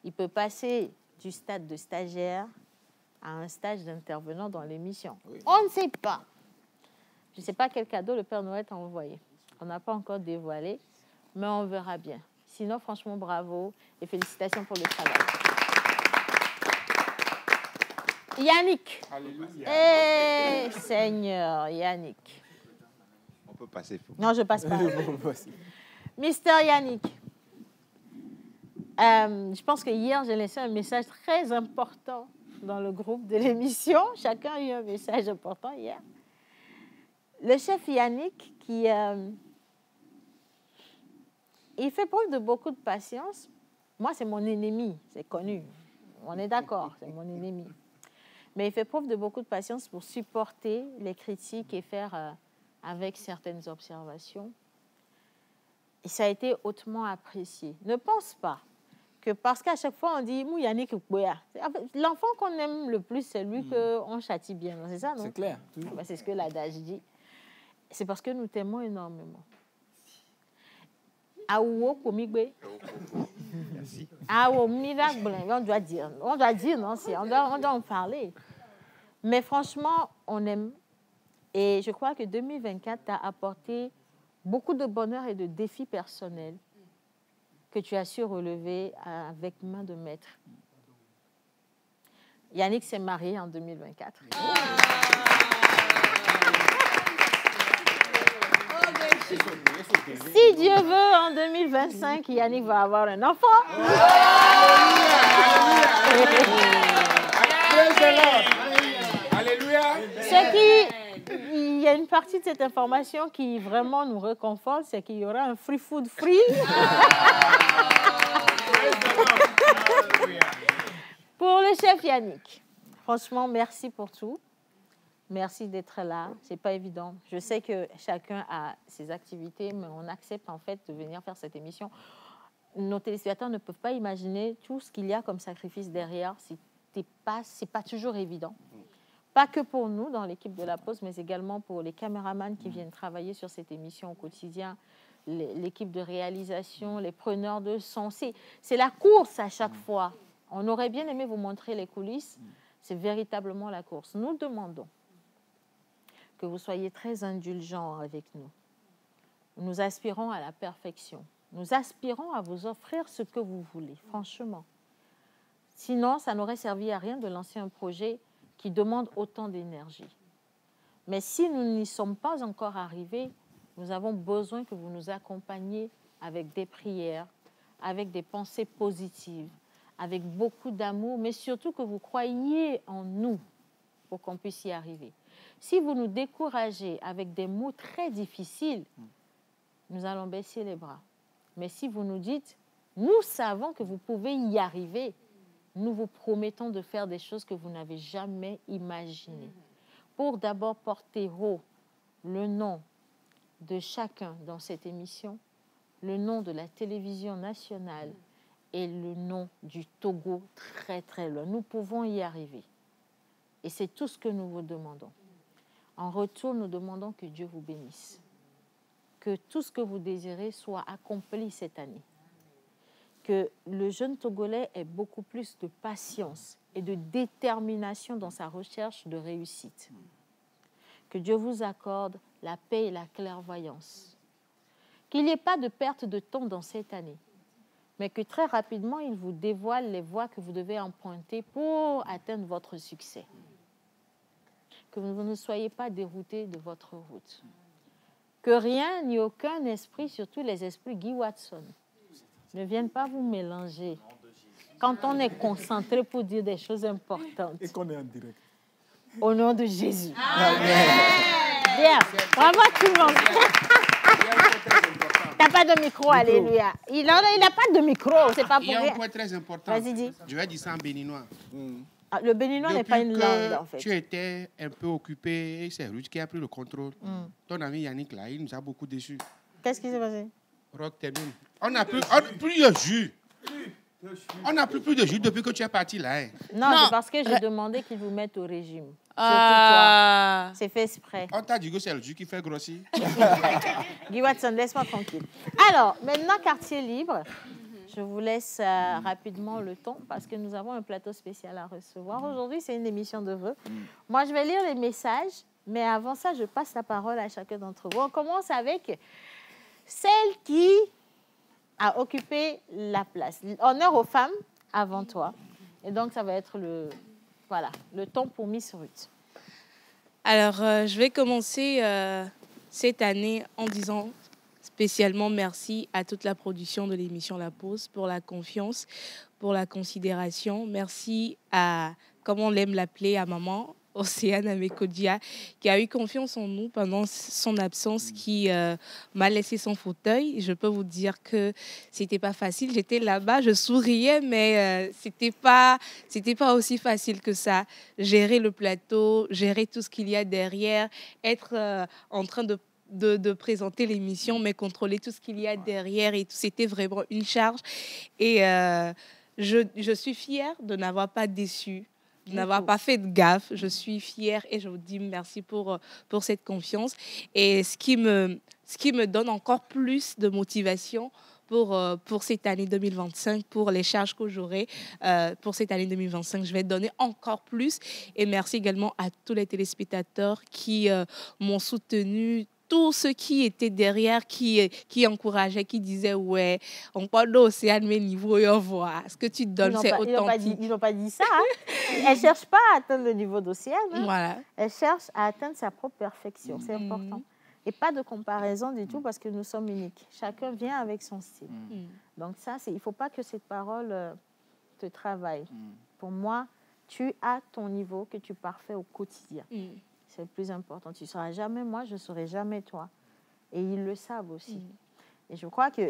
Il peut passer du stade de stagiaire à un stage d'intervenant dans l'émission. Oui. On ne sait pas. Je ne sais pas quel cadeau le Père Noël t'a envoyé. On n'a pas encore dévoilé, mais on verra bien. Sinon, franchement, bravo et félicitations pour le travail. Yannick. Alléluia. Seigneur, Yannick. On peut passer. Non, je ne passe pas. Mister Yannick. Je pense que hier, j'ai laissé un message très important dans le groupe de l'émission. Chacun a eu un message important hier. Le chef Yannick, il fait preuve de beaucoup de patience. Moi, c'est mon ennemi, c'est connu. On est d'accord, c'est mon ennemi. Mais il fait preuve de beaucoup de patience pour supporter les critiques et faire avec certaines observations. Et ça a été hautement apprécié. Ne pense pas que parce qu'à chaque fois, on dit « Mou Yannick Kouya ». L'enfant qu'on aime le plus, c'est lui qu'on châtie bien. C'est ça, non? C'est clair. C'est ce que l'adage dit. C'est parce que nous t'aimons énormément. On doit dire, non, on doit en parler. Mais franchement, on aime. Et je crois que 2024 t'a apporté beaucoup de bonheur et de défis personnels que tu as su relever avec main de maître. Yannick s'est marié en 2024. Si Dieu veut, en 2025, Yannick va avoir un enfant. Alléluia. Il y a une partie de cette information qui vraiment nous réconforte, c'est qu'il y aura un free food free. Pour le chef Yannick, franchement, merci pour tout. Merci d'être là. C'est pas évident. Je sais que chacun a ses activités, mais on accepte en fait de venir faire cette émission. Nos téléspectateurs ne peuvent pas imaginer tout ce qu'il y a comme sacrifice derrière. C'est pas toujours évident. Pas que pour nous dans l'équipe de la pause, mais également pour les caméramans qui viennent travailler sur cette émission au quotidien, l'équipe de réalisation, les preneurs de son. C'est la course à chaque fois. On aurait bien aimé vous montrer les coulisses. C'est véritablement la course. Nous demandons que vous soyez très indulgents avec nous. Nous aspirons à la perfection. Nous aspirons à vous offrir ce que vous voulez, franchement. Sinon, ça n'aurait servi à rien de lancer un projet qui demande autant d'énergie. Mais si nous n'y sommes pas encore arrivés, nous avons besoin que vous nous accompagniez avec des prières, avec des pensées positives, avec beaucoup d'amour, mais surtout que vous croyiez en nous pour qu'on puisse y arriver. Si vous nous découragez avec des mots très difficiles, nous allons baisser les bras. Mais si vous nous dites, nous savons que vous pouvez y arriver, nous vous promettons de faire des choses que vous n'avez jamais imaginées. Pour d'abord porter haut le nom de chacun dans cette émission, le nom de la télévision nationale et le nom du Togo très très loin. Nous pouvons y arriver. Et c'est tout ce que nous vous demandons. En retour, nous demandons que Dieu vous bénisse, que tout ce que vous désirez soit accompli cette année. Que le jeune Togolais ait beaucoup plus de patience et de détermination dans sa recherche de réussite. Que Dieu vous accorde la paix et la clairvoyance. Qu'il n'y ait pas de perte de temps dans cette année, mais que très rapidement, il vous dévoile les voies que vous devez emprunter pour atteindre votre succès. Que vous ne soyez pas déroutés de votre route. Que rien ni aucun esprit, surtout les esprits Guy Watson, ne viennent pas vous mélanger. Quand on est concentré pour dire des choses importantes. Et qu'on est en direct. Au nom de Jésus. Amen. Bien. Bravo à tout le monde. T'as pas de micro, alléluia. Il n'a pas de micro, c'est pas pour rien. Il y a un point très important. Vas-y, dis. Je vais dire ça en béninois. Ah, le béninois n'est pas une langue, en fait. Tu étais un peu occupé et c'est Ruth qui a pris le contrôle. Ton ami Yannick, là, il nous a beaucoup déçus. Qu'est-ce qui s'est passé? Rock termine. On n'a plus de jus. On n'a plus de jus depuis que tu es parti là. Hein. Non, c'est parce que j'ai demandé qu'ils vous mettent au régime. Surtout toi. C'est fait exprès. On t'a dit que c'est le jus qui fait grossir. Guy Watson, laisse-moi tranquille. Alors, maintenant, quartier libre. Je vous laisse rapidement le temps parce que nous avons un plateau spécial à recevoir. Aujourd'hui, c'est une émission de vœux. Moi, je vais lire les messages, mais avant ça, je passe la parole à chacun d'entre vous. On commence avec celle qui a occupé la place. Honneur aux femmes avant toi. Et donc, ça va être le temps pour Miss Ruth. Alors, je vais commencer cette année en disant spécialement merci à toute la production de l'émission La Pause pour la confiance, pour la considération. Merci à, comme on l'aime l'appeler, à maman, Océane Amekodia, qui a eu confiance en nous pendant son absence, qui m'a laissé son fauteuil. Je peux vous dire que c'était pas facile. J'étais là-bas, je souriais, mais c'était pas aussi facile que ça. Gérer le plateau, gérer tout ce qu'il y a derrière, être en train de présenter l'émission, mais contrôler tout ce qu'il y a derrière. Et c'était vraiment une charge. Et je suis fière de n'avoir pas déçu, de n'avoir pas fait de gaffe. Je suis fière et je vous dis merci pour cette confiance. Et ce qui me donne encore plus de motivation pour cette année 2025, pour les charges que j'aurai pour cette année 2025. Je vais donner encore plus. Et merci également à tous les téléspectateurs qui m'ont soutenu, tous ceux qui étaient derrière, qui encourageaient, qui disaient ouais, on parle d'Océane, mais niveau et on voit. Ce que tu donnes, c'est authentique. Ils n'ont pas dit ça. Hein. Elle ne cherche pas à atteindre le niveau d'Océane. Hein. Voilà. Elle cherche à atteindre sa propre perfection. C'est important. Et pas de comparaison du tout parce que nous sommes uniques. Chacun vient avec son style. Donc ça, il ne faut pas que cette parole te travaille. Pour moi, tu as ton niveau que tu parfais au quotidien. C'est le plus important. Tu ne seras jamais moi, je ne serai jamais toi. Et ils le savent aussi. Et je crois que...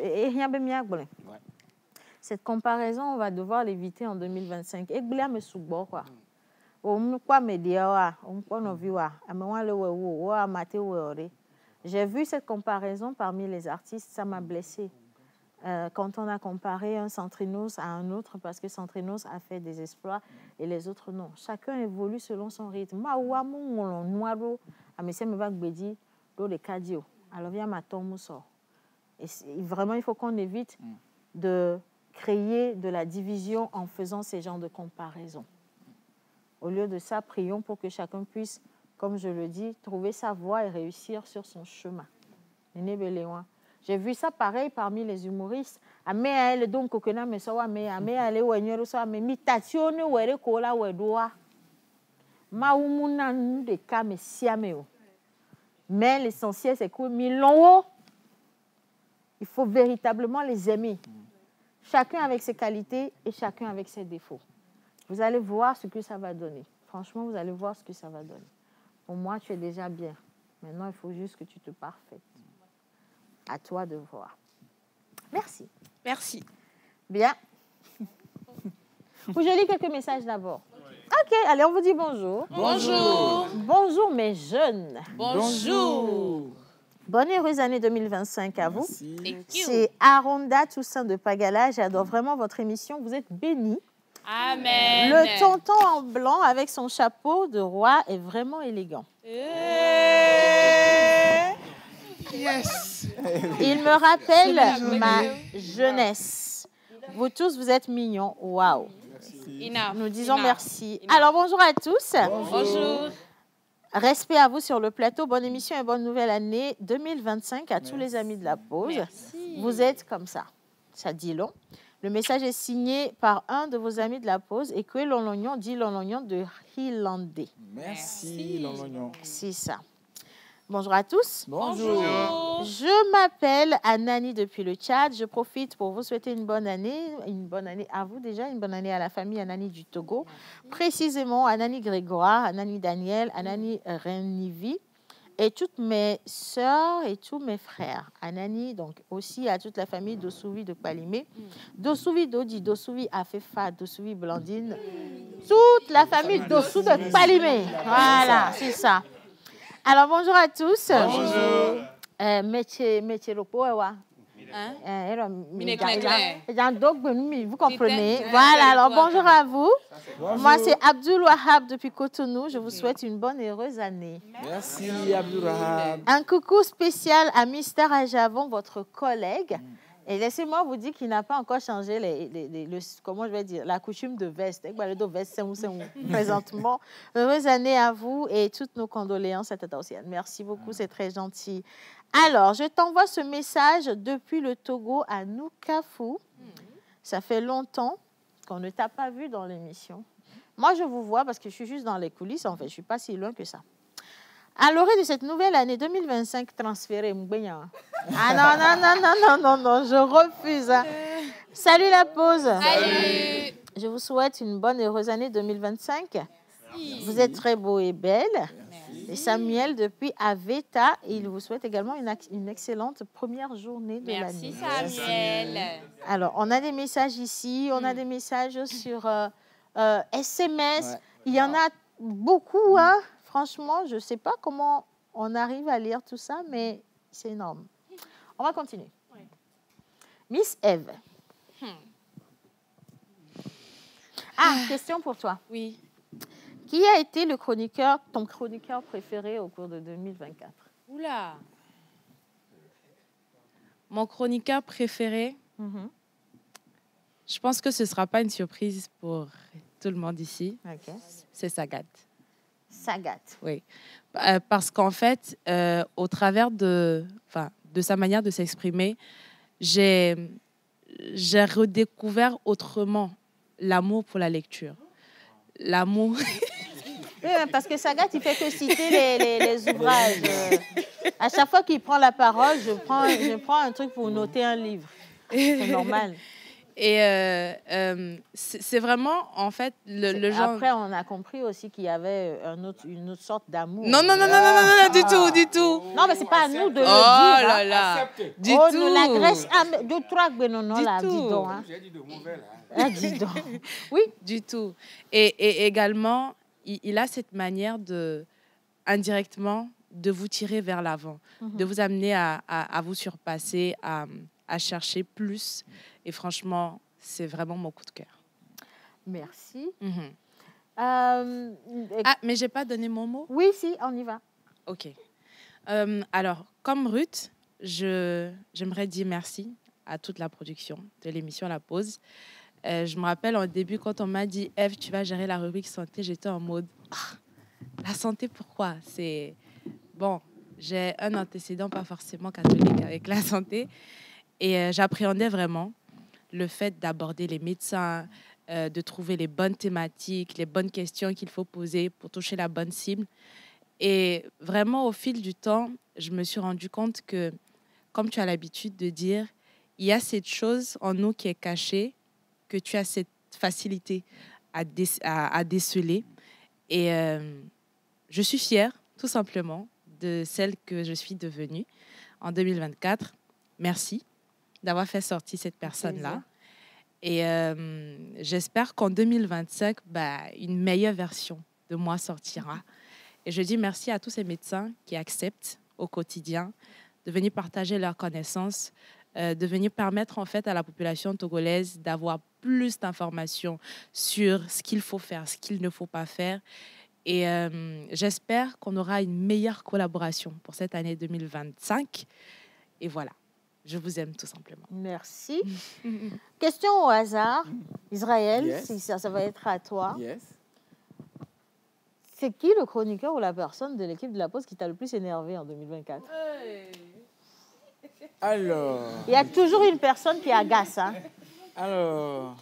Cette comparaison, on va devoir l'éviter en 2025. Et me soubo quoi. J'ai vu cette comparaison parmi les artistes, ça m'a blessée. Quand on a comparé un Centrinos à un autre, parce que Centrinos a fait des exploits et les autres non. Chacun évolue selon son rythme. Et vraiment, il faut qu'on évite de créer de la division en faisant ces genres de comparaisons. Au lieu de ça, prions pour que chacun puisse, comme je le dis, trouver sa voie et réussir sur son chemin. J'ai vu ça pareil parmi les humoristes. Mais l'essentiel, c'est que il faut véritablement les aimer. Chacun avec ses qualités et chacun avec ses défauts. Vous allez voir ce que ça va donner. Franchement, vous allez voir ce que ça va donner. Pour moi, tu es déjà bien. Maintenant, il faut juste que tu te parfaites. À toi de voir. Merci. Merci. Bien. Vous, je lis quelques messages d'abord. Ok, allez, on vous dit bonjour. Bonjour. Bonjour mes jeunes. Bonjour. Bonne et heureuse année 2025 à vous. Merci. C'est Aronda Toussaint de Pagala. J'adore vraiment votre émission. Vous êtes bénis. Amen. Le tonton en blanc avec son chapeau de roi est vraiment élégant. Yes. Il me rappelle ma jeunesse. Vous tous, vous êtes mignons. Waouh. Nous disons merci. Alors, bonjour à tous. Bonjour. Respect à vous sur le plateau. Bonne émission et bonne nouvelle année 2025 à tous les amis de la pause. Merci. Vous êtes comme ça. Ça dit long. Le message est signé par un de vos amis de la pause et que Lolognon dit Lolognon de Hilandé. Merci, Lolognon. C'est ça. Bonjour à tous. Bonjour. Je m'appelle Anani depuis le Tchad. Je profite pour vous souhaiter une bonne année à vous déjà, une bonne année à la famille Anani du Togo. Précisément, Anani Grégoire, Anani Daniel, Anani Renivi et toutes mes sœurs et tous mes frères. Anani, donc aussi à toute la famille Dosouvi de Palimé, Dosouvi Dodi, Dosouvi Afefa, Dosouvi Blandine, toute la famille Dossou de Palimé. Voilà, c'est ça. Alors, bonjour à tous. Bonjour. Métier lopo, vous comprenez. Voilà, alors bonjour à vous. Bonjour. Moi, c'est Abdul Wahab depuis Cotonou. Je vous souhaite une bonne et heureuse année. Merci, Abdul Wahab. Un coucou spécial à Mister Ajavon, votre collègue. Et laissez-moi vous dire qu'il n'a pas encore changé comment je vais dire, la coutume de veste. Présentement, heureuse année à vous et toutes nos condoléances à Tata Ossiane. Merci beaucoup, c'est très gentil. Alors, je t'envoie ce message depuis le Togo à Nukafu. Ça fait longtemps qu'on ne t'a pas vu dans l'émission. Moi, je vous vois parce que je suis juste dans les coulisses. En fait, je ne suis pas si loin que ça. À l'orée de cette nouvelle année 2025 transférée, non, je refuse. Salut la pause. Salut. Je vous souhaite une bonne et heureuse année 2025. Vous êtes très beau et belle. Merci. Et Samuel depuis Aveta, il vous souhaite également une excellente première journée de l'année. Merci Samuel. Alors, on a des messages ici, on a des messages sur SMS. Ouais. Il y en a beaucoup, hein. Franchement, je ne sais pas comment on arrive à lire tout ça, mais c'est énorme. On va continuer. Oui. Miss Eve. Question pour toi. Oui. Qui a été ton chroniqueur préféré au cours de 2024? Oula. Mon chroniqueur préféré, je pense que ce ne sera pas une surprise pour tout le monde ici. Okay. C'est Sagat. Sagat. Oui, parce qu'en fait, au travers de sa manière de s'exprimer, j'ai redécouvert autrement l'amour pour la lecture. L'amour... Oui, parce que Sagat, il fait que citer les ouvrages. À chaque fois qu'il prend la parole, je prends un truc pour noter un livre. C'est normal. Et c'est vraiment, en fait, le genre... Après, on a compris aussi qu'il y avait une autre sorte d'amour. Non, du tout. Non, mais c'est pas à nous de le dire. Oh là là. Du tout. La Grèce, deux, trois, non, là, dis donc. J'ai dit de mauvais, là. Dis donc. Oui. Du tout. Et également, il a cette manière indirectement, de vous tirer vers l'avant, de vous amener à vous surpasser, à chercher plus. Et franchement, c'est vraiment mon coup de cœur. Merci. Mais je n'ai pas donné mon mot? Oui, si, on y va. OK. Alors, comme Ruth, j'aimerais dire merci à toute la production de l'émission La Pause. Je me rappelle au début, quand on m'a dit « Eve, tu vas gérer la rubrique santé », j'étais en mode la santé, pourquoi? Bon, j'ai un antécédent pas forcément catholique avec la santé. Et j'appréhendais vraiment le fait d'aborder les médecins, de trouver les bonnes thématiques, les bonnes questions qu'il faut poser pour toucher la bonne cible. Et vraiment, au fil du temps, je me suis rendu compte que, comme tu as l'habitude de dire, il y a cette chose en nous qui est cachée, que tu as cette facilité à déceler. Et je suis fière, tout simplement, de celle que je suis devenue en 2024. Merci d'avoir fait sortir cette personne-là. Et j'espère qu'en 2025, une meilleure version de moi sortira. Et je dis merci à tous ces médecins qui acceptent au quotidien de venir partager leurs connaissances, de venir permettre en fait à la population togolaise d'avoir plus d'informations sur ce qu'il faut faire, ce qu'il ne faut pas faire. Et j'espère qu'on aura une meilleure collaboration pour cette année 2025. Et voilà, je vous aime tout simplement. Merci. Question au hasard. Israël, Yes. si ça va être à toi. Yes. C'est qui le chroniqueur ou la personne de l'équipe de la Pause qui t'a le plus énervé en 2024? Alors, Il y a toujours une personne qui agace. Hein. alors...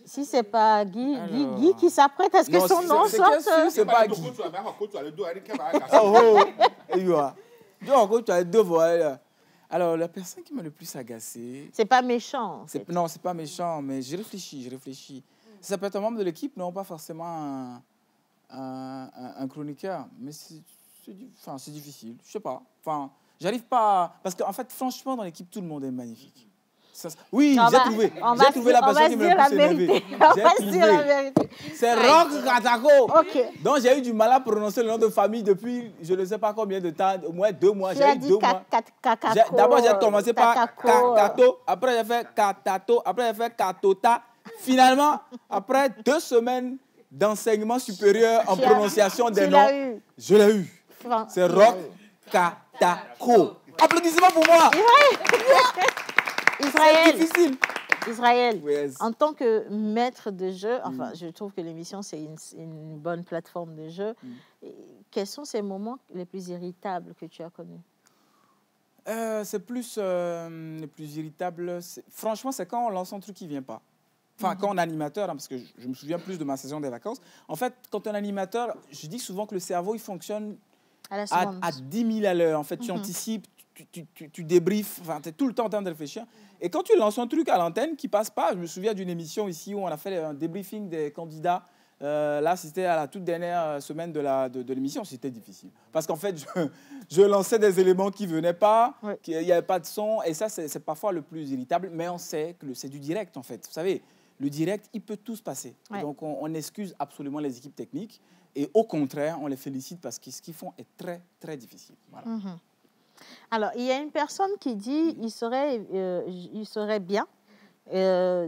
Si c'est pas Guy Alors. qui s'apprête à ce que Non, son nom c'est sorte. bien sûr, c'est pas Guy. Oh, oh, et voilà. Donc, tu as deux voix. là. Alors, la personne qui m'a le plus agacé... C'est pas méchant. En fait. Non, c'est pas méchant, mais je réfléchis. Ça peut être un membre de l'équipe, non pas forcément un chroniqueur, mais c'est difficile, je sais pas. Enfin, j'arrive pas... Parce qu'en fait, franchement, dans l'équipe, tout le monde est magnifique. Oui, j'ai trouvé. J'ai trouvé la personne qui me le plus énervé. J'ai dire la vérité. C'est Roch Katako. Ok. Donc, j'ai eu du mal à prononcer le nom de famille depuis, je ne sais pas combien de temps, au moins 2 mois. Tu as dit Kakako. D'abord, j'ai commencé par Kakako. Kakato, après j'ai fait Katato, après j'ai fait Katota. Finalement, après 2 semaines d'enseignement supérieur en prononciation des noms, je l'ai eu. C'est Roch Katako. Applaudissements pour moi. Israël. C'est difficile. Israël, Yes. en tant que maître de jeu, enfin, je trouve que l'émission, c'est une bonne plateforme de jeu. Et quels sont ces moments les plus irritables que tu as connus? C'est plus les plus irritables. Franchement, c'est quand on lance un truc qui ne vient pas. Enfin, quand on est animateur, hein, parce que je me souviens plus de ma saison des vacances. En fait, quand on est animateur, je dis souvent que le cerveau, il fonctionne à 10 000 à l'heure. En fait, tu anticipes, tu débriefes, enfin, tu es tout le temps en train de réfléchir. Et quand tu lances un truc à l'antenne qui ne passe pas, je me souviens d'une émission ici où on a fait un débriefing des candidats. Là, c'était à la toute dernière semaine de l'émission. C'était difficile. Parce qu'en fait, je lançais des éléments qui ne venaient pas, qu'il n'y avait pas de son. Et ça, c'est parfois le plus irritable. Mais on sait que c'est du direct, en fait. Vous savez, le direct, il peut tout se passer. Ouais. Donc, on excuse absolument les équipes techniques. Et au contraire, on les félicite parce que ce qu'ils font est très, très difficile. Voilà. Alors, il y a une personne qui dit qu'il serait bien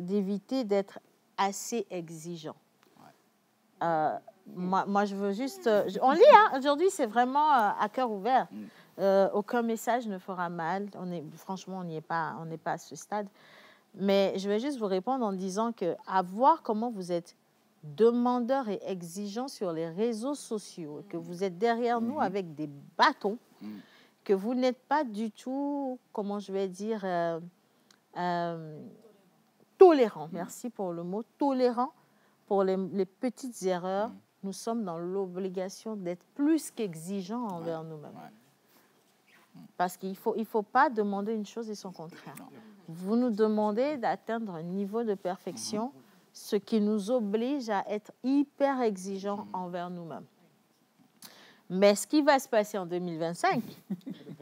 d'éviter d'être assez exigeant. Moi, je veux juste... on lit, hein, aujourd'hui, c'est vraiment à cœur ouvert. Aucun message ne fera mal. Franchement, on n'est pas à ce stade. Mais je vais juste vous répondre en disant qu'à voir comment vous êtes demandeur et exigeant sur les réseaux sociaux, que vous êtes derrière nous avec des bâtons, que vous n'êtes pas du tout, comment je vais dire, tolérant. Merci pour le mot, tolérant pour les petites erreurs. Nous sommes dans l'obligation d'être plus qu'exigeants envers nous-mêmes. Parce qu'il faut pas demander une chose et son contraire. Vous nous demandez d'atteindre un niveau de perfection, ce qui nous oblige à être hyper exigeants envers nous-mêmes. Mais ce qui va se passer en 2025,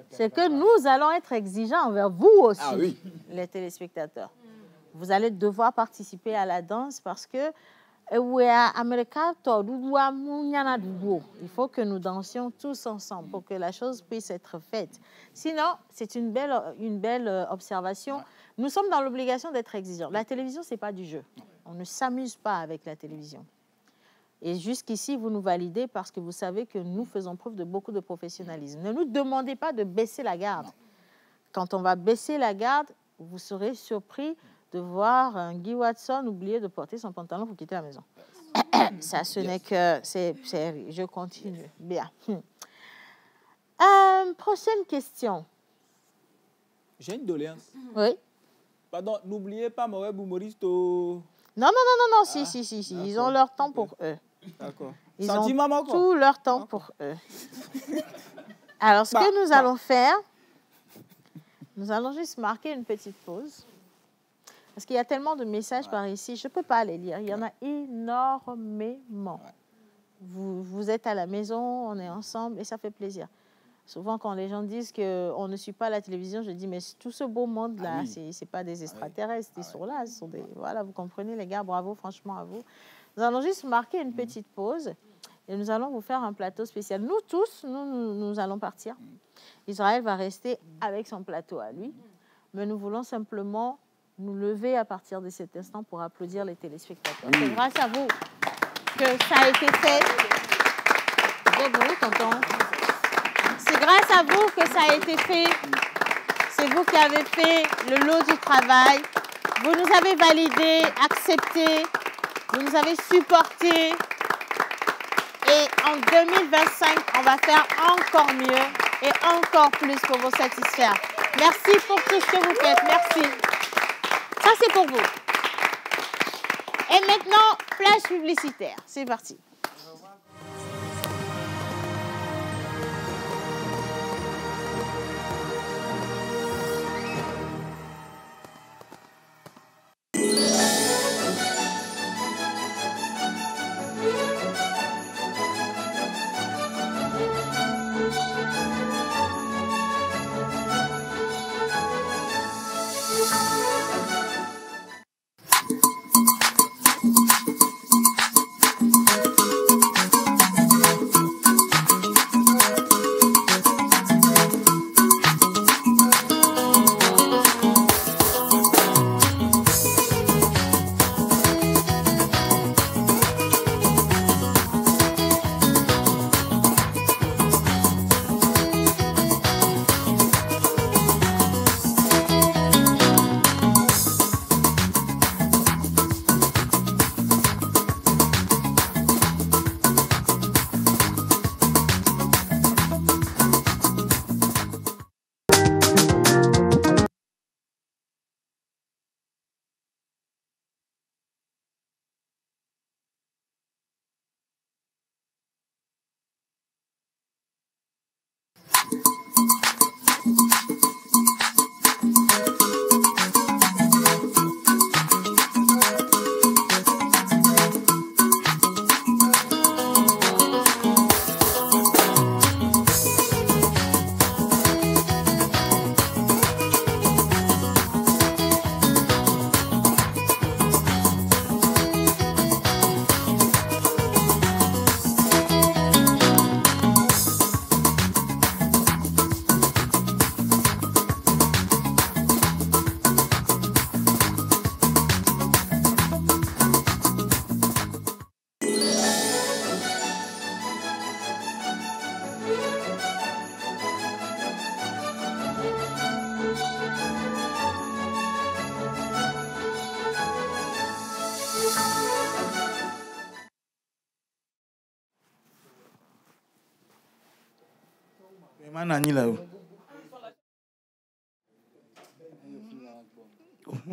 c'est que nous allons être exigeants envers vous aussi, les téléspectateurs. Vous allez devoir participer à la danse parce que il faut que nous dansions tous ensemble pour que la chose puisse être faite. Sinon, c'est une belle observation. Nous sommes dans l'obligation d'être exigeants. La télévision, ce n'est pas du jeu. On ne s'amuse pas avec la télévision. Et jusqu'ici, vous nous validez parce que vous savez que nous faisons preuve de beaucoup de professionnalisme. Ne nous demandez pas de baisser la garde. Quand on va baisser la garde, vous serez surpris de voir un Guy Watson oublier de porter son pantalon pour quitter la maison. Ça, ce n'est que... je continue. Bien. Prochaine question. J'ai une doléance. Oui. Pardon, n'oubliez pas mon web humoriste. Non. Si. Ils ont leur temps pour eux. D'accord. Ils ont tout leur temps pour eux. Alors, ce que nous allons faire, nous allons juste marquer une petite pause. Parce qu'il y a tellement de messages par ici, je ne peux pas les lire. Il y en a énormément. Vous êtes à la maison, on est ensemble et ça fait plaisir. Souvent, quand les gens disent qu'on ne suit pas la télévision, je dis, mais tout ce beau monde-là, ce n'est pas des extraterrestres, ils sont là. Voilà, vous comprenez, les gars, bravo, franchement, à vous. Nous allons juste marquer une petite pause et nous allons vous faire un plateau spécial. Nous tous, nous allons partir. Israël va rester avec son plateau à lui, mais nous voulons simplement nous lever à partir de cet instant pour applaudir les téléspectateurs. C'est grâce à vous que ça a été fait. C'est grâce à vous que ça a été fait. C'est vous qui avez fait le lot du travail. Vous nous avez validé, accepté, vous nous avez supporté. Et en 2025, on va faire encore mieux et encore plus pour vous satisfaire. Merci pour tout ce que vous faites. Merci. Ça, c'est pour vous. Et maintenant, plage publicitaire. C'est parti. Nani là.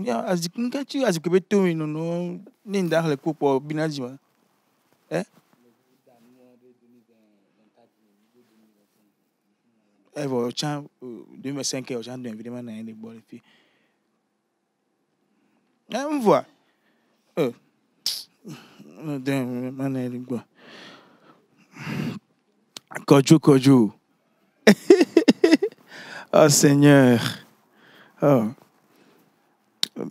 Ya azikunga tu azikube to no ni ndar le ko binaji ma. Bon, tiens 2005 au genre évidemment na les bonnes filles. On voit. Kojo. Oh Seigneur. Oh.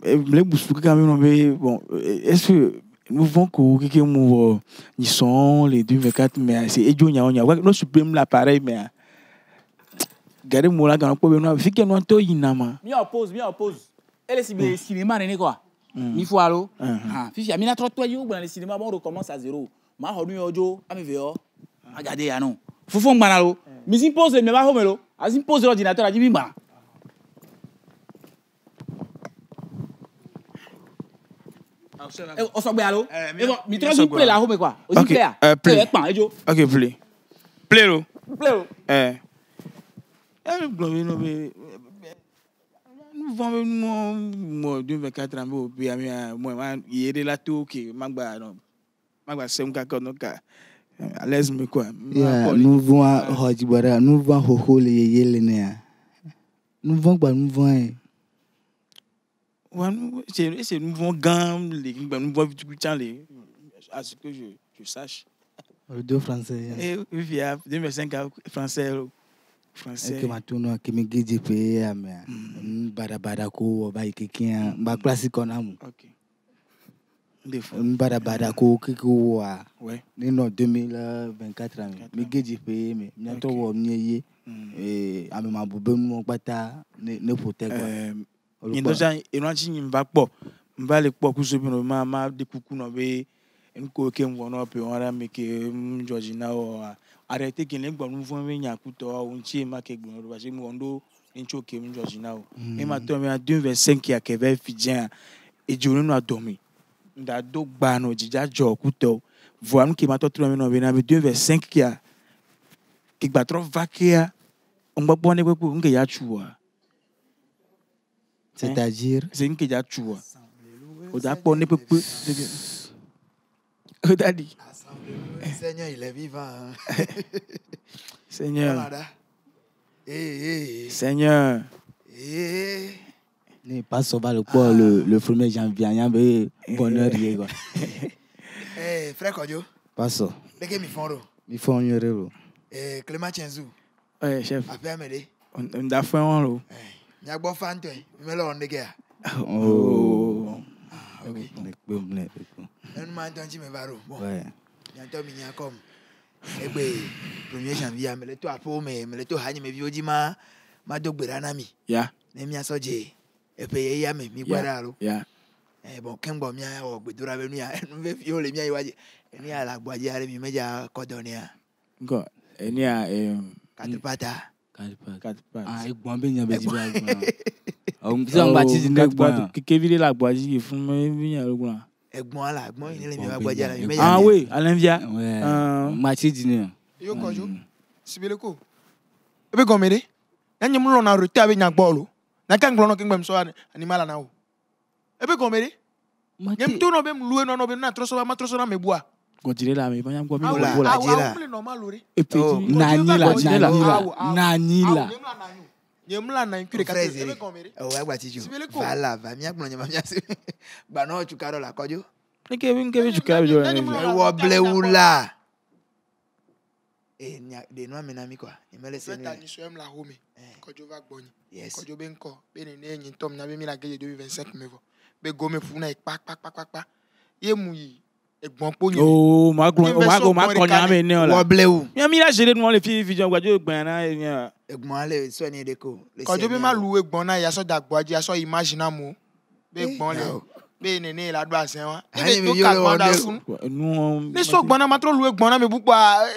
Les bousses quand même bon est-ce que nous vont que nous ils sont les 224 mais c'est Edjo nya nous suprême l'appareil mais gardez moi là quand on peut nous fiquer nous to inama. Mi oppose. Et le cinéma n'est quoi? Mi faut allo. Ah, fifi amina trop toi yo dans le cinéma bon on recommence à zéro. Ma honu ojo ameveo. Regardez ya non. Fofo ngbanalo. Mi si pose me ba homelo. Azim pose l'ordinateur a dit bimba. On s'en va allo. Mi trop du play la home quoi. Aussi play à. Play. OK, play. Play. Nous vont 24 ans puis moi il est là tout OK magba sem ka ko no ka à l'aise mais quoi. Nous vont Hodibara, nous vont Hoho le yelene. Nous vont c'est nous vont gam les nous vont les à ce que je sache. Deux français. Et via 2005 français. Que maintenant que me guide pays mais bada ko ba ikikia ba classique on amu. OK. Des fois bada ko kiko wa. Ouais. Nino 2024 ans. Me guide pays mais bientôt wo mieye et amema bobe mo pata ne pote quoi. Indoja enwanchi nyimba po. Mba le po kusobi no ma de kuku no be nko ke mwono pe wara meke Georgina o arrêter que les gars nous vont venir à couteau on tient ma que bon parce que nous Incho ke mu Georgina o. E ma to me a 2:25 ya ke ve fidien. E jonu no adomi. Nda do gba no jija jo kuto. Voam ki ma to tro me no be na be 2:25 ya. Ki gba tro vakia. On gba bo ne pe ko nke ya chua. C'est-à-dire C'est nke ya chua. O da po ne pe pe. O da di. Seigneur, il est vivant. Seigneur. Voilà. Seigneur. n'est pas sauvé le 1er janvier. Il y a un bonheur. Frère Kodjo. Pas ça. De qui mi font? Mi font un euro. Clément Chenzou. Ouais, chef. Après Amédée. On a fait un lot. Il y a bon fan, toi. Mais là, on est gars. Oh. Ok. On m'a entendu mes barreaux. Bon. Ouais. Il y a un homme, il y a comme. Eh bien, 1er janvier, mais le tout à peau, mais le tout à mes vieux ma dog beranami. Ya. Nemia soje. Et puis, il y a mes mi-guaralo. Ya. Eh bon, quand bon, mia, ou bedura venia, nous veut vieux les miens, et ni à la boisière, et mi-média, cordonnière. God. Et ni a. Quatre patas. Quatre patas. Ah, il boit bien, il y a des blagues. On baptise une boîte. Kevin la boisie, il faut me venir le grand. Egbon là, egbon il est bien boisière. Ah oui, à l'envia. Ouais. Mathieu dîner. Yo Kodjo. Sibeleko. Ebe gomere. Nanye mulo na rote abe nya gbolo. Na kan gbolo no kin gbem so animal na o. Ebe gomere. Nyem to no be mluwe no be na troso ba matroso na mebua. Godire la me banya gbo mi Ola, go la. Adira. Et puis Nanila. Nyem la na nkure ka ebe gomere. O wa gba tiju. Vala va mi agbo nyama mi ase. Gba no chukaro la Kodjo. Nke tu ka jo. E wo bleula. De no amena mi kwa. Imele se ni so em la home. Kodjo va gboni. Yes. Kodjo be nko. Be ne nyin tom na be mi la geje 2025 mevo. Be gome fu na pa. Ye mu yi. Egbon po yin. Oh, ma konya me ne la. Wo bleu. Mi la gérer devant les filles vision Kodjo gban na. Egbon ale so ni deko. Kodjo be ma lu egbon na ya so dagboaji ya so imagine mo. Be egbon le. Be nene la do asen wa. Ebe to ka gbon da fun. Ne so gbon na ma tro lu egbon na me bupo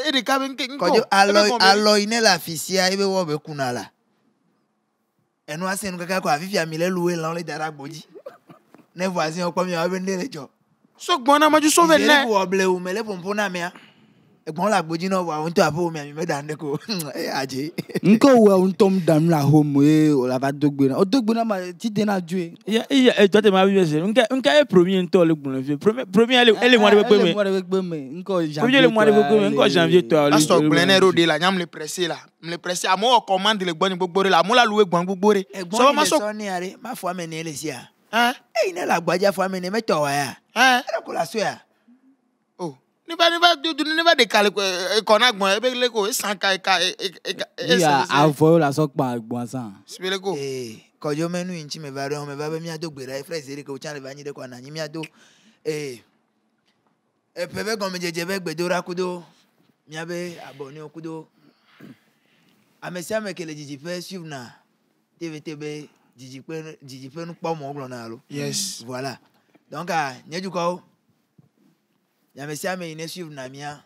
e de ka be nko. Kodjo alo ine la fisia ebe wo be kuna la. Enu asen kaka ko afifia mi le luwe lan le dara gboji. Ne voisin o ko mi wa be ndele jo. So gbon na ma ju so ve ne. Wo bleu me le pompo na me a. Egbon la gboji no wa won to apo mi me dan de ko. Aje. Nko wa un tom dam la home o la va dogbe na. O dogbe na ma ti de na due. Ya toi te ma vu c'est. Nka premier to le gbon le premier elle mois de me. Nko janvier. Premier le mois de me nko janvier to. La stock blenero de la nyam le presser la. Me le presser a mo commande le gbon gbogbo la mo la loué gbon gbogbo re. So ma so ni are ma fo amene le sia. Ine la gbaja fo amene me to wa ya. Era ko la so ya. Ni va décaler qu'on a bon avec les go sans ka ya avo la sok pa gbon san. Sibeleko. Kodjo menu inchi me va be mi ado gbera frère zeri ko chan le va nyi de ko na nyi mi ado pebe go me jeje be gbedora kudo mi abe aboni okudo amesia me kele jiji pe suivre na TVTB jiji pe nu po mo na lo. Yes. Voilà. Donc nyeju ko Yamesia me ine suivre na mia.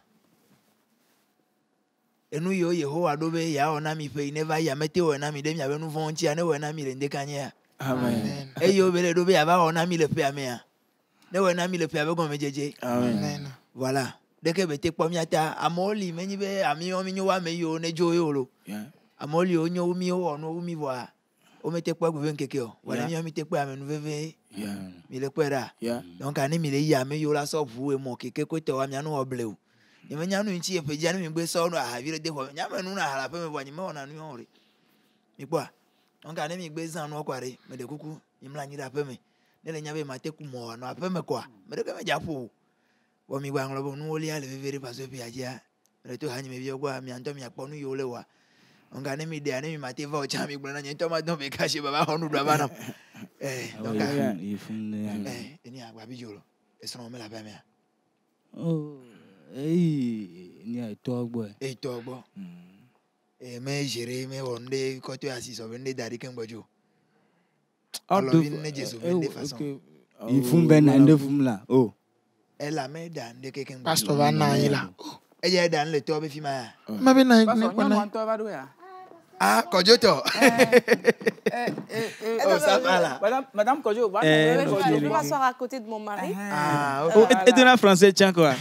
Enu yo Yehowa do be ya ona mi pe never ya mete o na mi de mi abe nu vonti ane we na mi le ndeka nya. Amen. E yo bele do be ya ba ona mi le pe amea. Ne we na mi le pe abe go me jeje. Amen. Voilà. Deke be te po mi ata amoli menyi be ami o mi nyo wa me yo ne jo yo lo. Yeah. Amoli o nyo mi o ono mi wa. O me te po gbe nkeke o. Wala mi te po amenu veve. Yeah. Mi le kwera. Yeah. Donc ani mi le ya me yo la so bu e mo keke ko te wa mi anu obleu. Ni me nyanu nchi e pe janu mi gbe so no a vi le de ho. Nya me nu na hala pe me bo ni me ona nu ore. Mi kwa. Donc ani mi gbe zan no kware me de kuku mi mla nyi da pe me. Ne le nya be ma te ku mo no ape me kwa. Me de ke me japo. Wo mi gba nglo bo nu oli ale vevere pa so pe aja. Me le to hanyi me bi ogwa mi anto mi apo nu yo le wa. Onga ne mi de ani mi ma te va o cha mi gbo na nyi to ma don be ka she baba honu do ba na. Donc ni agba bi jolo. Eso no me la pe me. Oh, ni ai to ogbo. To ogbo. Me jere me wonde ko to asiso be nde dari ken gbojo. Alo bi ne Jesu be nde façon. Ifun ben na nde fun la. Oh. Ela me da nde keken gbojo. Pastor va na yi la. Eye da nle to be fi ma. Ma be na Pastor, on to va do ya. Ah, Kodjoto. Oh, ça va là. Madame Kodjo, je vais m'asseoir à côté de mon mari. Ah, ok. Et de la française, tiens quoi.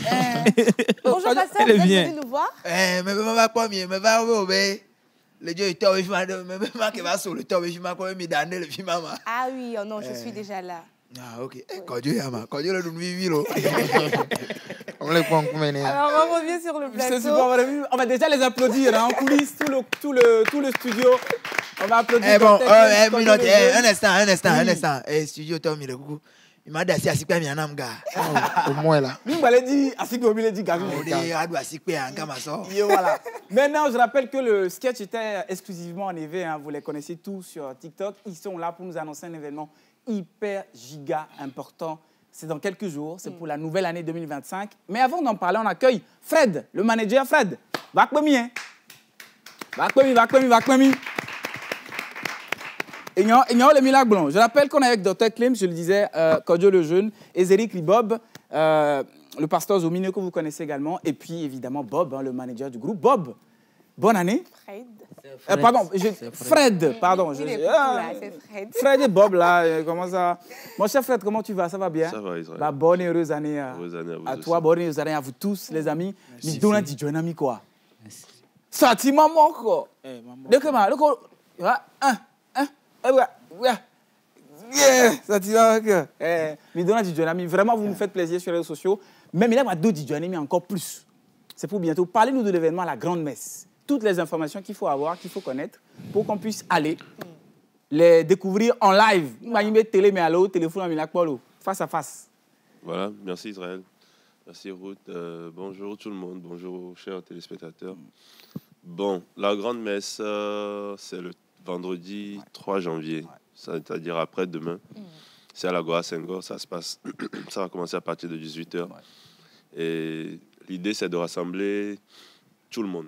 Bonjour, pasteur, vous êtes venu nous voir? Mais va pas mieux, mais va obéir. Le Dieu est tombé, mais qui va sur le top, je m'accorde, mais d'année, le film, maman. Ah oui, oh non, je suis déjà là. Ah, ok. Kodjo, Yama. Kodjo, le nous vivons. On les prend comme alors, on revient sur le plateau. On va déjà les applaudir hein, en coulisses, tout le studio. On va applaudir. Bon, un instant. Studio Tom, il est coucou. Il m'a dit assis pas bien nam gars. Au moins là. Lui m'allait dit assis que il dit gamin. Voilà. Maintenant, je rappelle que le sketch était exclusivement en EV. Hein. Vous les connaissez tous sur TikTok. Ils sont là pour nous annoncer un événement hyper giga important. C'est dans quelques jours. C'est pour la nouvelle année 2025. Mais avant d'en parler, on accueille Fred, le manager Fred. Bakpemi, hein. Bakpemi. Et le Milac Blanc. Je rappelle qu'on est avec Dr. Clem, je le disais, Kodjo le jeune, Ezeric Libob, le pasteur Zomino que vous connaissez également, et puis évidemment Bob, hein, le manager du groupe. Bob, bonne année. Fred, pardon. C'est Fred. Fred et Bob, là, comment ça? Mon cher Fred, comment tu vas? Ça va bien? Ça va, Israël. Bah, bonne et heureuse année à toi, bonne et heureuse année à vous tous, les amis. Mais donnez dit, tu es un ami quoi? Ça, tu m'as manqué quoi? De comment? Ça dit Midona Didjonami, vraiment vous me faites plaisir sur les réseaux sociaux. Même il y a d'autres Didjonami encore plus. C'est pour bientôt. Parlez-nous de l'événement à la Grande Messe. Toutes les informations qu'il faut avoir, qu'il faut connaître pour qu'on puisse aller les découvrir en live. Télé, mais allô, téléphone, face à face. Voilà, merci Israël. Merci Ruth. Bonjour tout le monde, bonjour chers téléspectateurs. Bon, la Grande Messe, c'est le vendredi 3 janvier, c'est-à-dire après-demain. C'est à l'Agora Senghor, ça se passe. Ça va commencer à partir de 18h. Et l'idée, c'est de rassembler tout le monde.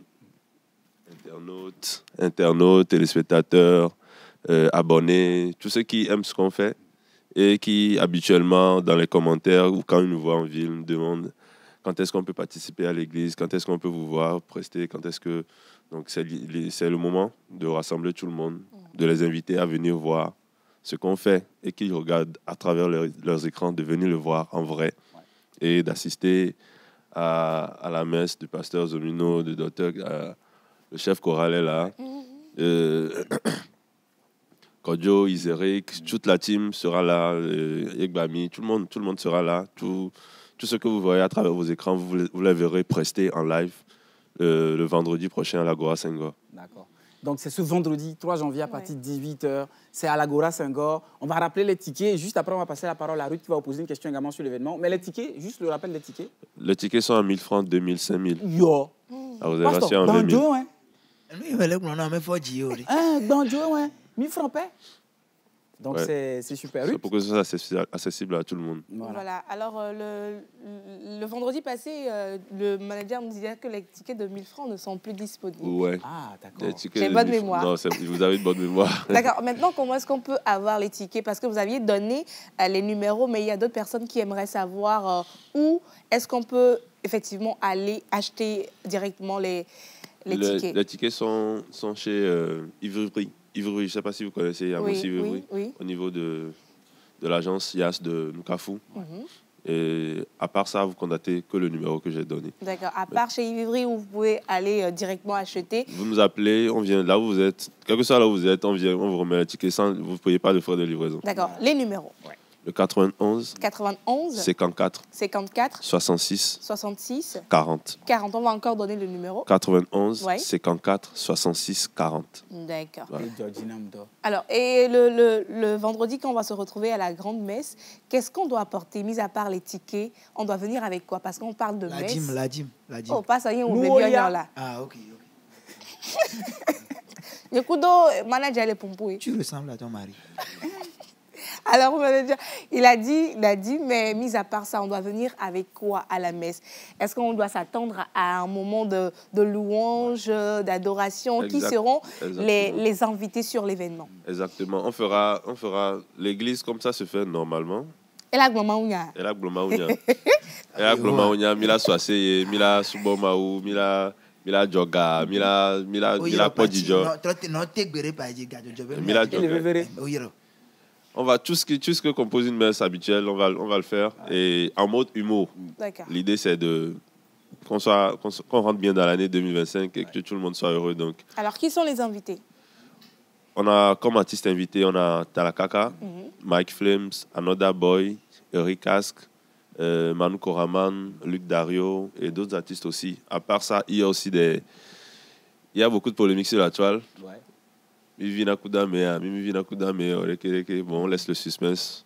Internautes, téléspectateurs, abonnés, tous ceux qui aiment ce qu'on fait et qui, habituellement, dans les commentaires ou quand ils nous voient en ville, nous demandent quand est-ce qu'on peut participer à l'église, quand est-ce qu'on peut vous voir, prester, quand est-ce que... Donc, c'est le moment de rassembler tout le monde, de les inviter à venir voir ce qu'on fait et qu'ils regardent à travers leurs écrans, de venir le voir en vrai et d'assister à la messe du pasteur Zomino, de docteur, le chef choral est là. Kodjo, Izeric, toute la team sera là, Egbami, tout le monde sera là. Tout ce que vous voyez à travers vos écrans, vous les verrez prester en live le vendredi prochain à l'Agora Senghor. D'accord. Donc c'est ce vendredi 3 janvier à partir de 18h. C'est à l'Agora Senghor. On va rappeler les tickets. Et juste après, on va passer la parole à Ruth qui va vous poser une question également sur l'événement. Mais les tickets, juste le rappel des tickets. Les tickets sont à 1000 francs, 2000, 5000. Yo. La réservation en 2000. Banjo, hein. Banjo, ouais. 1000 francs paix. Donc c'est super. C'est pour que ce soit accessible à tout le monde. Voilà. Alors le vendredi passé, le manager nous disait que les tickets de 1000 francs ne sont plus disponibles. Ouais. Ah, d'accord. J'ai bonne mémoire. Non, vous avez une bonne mémoire. D'accord. Maintenant, comment est-ce qu'on peut avoir les tickets? Parce que vous aviez donné les numéros, mais il y a d'autres personnes qui aimeraient savoir où est-ce qu'on peut effectivement aller acheter directement les tickets. Les tickets sont chez Ivry. Ivry, je ne sais pas si vous connaissez Yamos Ivry, au niveau de l'agence YAS de Nukafu. Et à part ça, vous contactez que le numéro que j'ai donné. D'accord. À part chez Ivry, où vous pouvez aller directement acheter. Vous nous appelez, on vient là où vous êtes. Quel que soit là où vous êtes, on vous remet le ticket sans, vous ne payez pas de frais de livraison. D'accord. Les numéros. Le 91. 54. 66. 40. On va encore donner le numéro. 91. 54. 66. 40. D'accord. Voilà. Alors, et le vendredi, quand on va se retrouver à la grande messe, qu'est-ce qu'on doit apporter, mis à part les tickets? On doit venir avec quoi? Parce qu'on parle de messe. La dîme. Oh, pas ça y est, on veut bien là. Ah, ok. Le coup d'eau, manager les pompouilles. Tu ressembles à ton mari. Alors, il a dit, mais mis à part ça, on doit venir avec quoi à la messe? Est-ce qu'on doit s'attendre à un moment de louange, d'adoration? Qui seront les invités sur l'événement? Exactement. On fera l'église comme ça se fait normalement. Et la Glomaounia. Mila Soaseye, Mila Subomaou, Mila Mila Joga, Mila Podijo. Mila Joga. On va tout ce que compose une messe habituelle, on va le faire et en mode humour. L'idée c'est qu'on rentre bien dans l'année 2025 et que tout le monde soit heureux. Donc. Alors qui sont les invités? On a comme artistes invités, on a Talakaka, Mike Flames, Anoda Boy, Eric Ask, Manu Koraman, Luc Dario et d'autres artistes aussi. À part ça, il y a aussi il y a beaucoup de polémiques sur la toile. Bon, on laisse le suspense.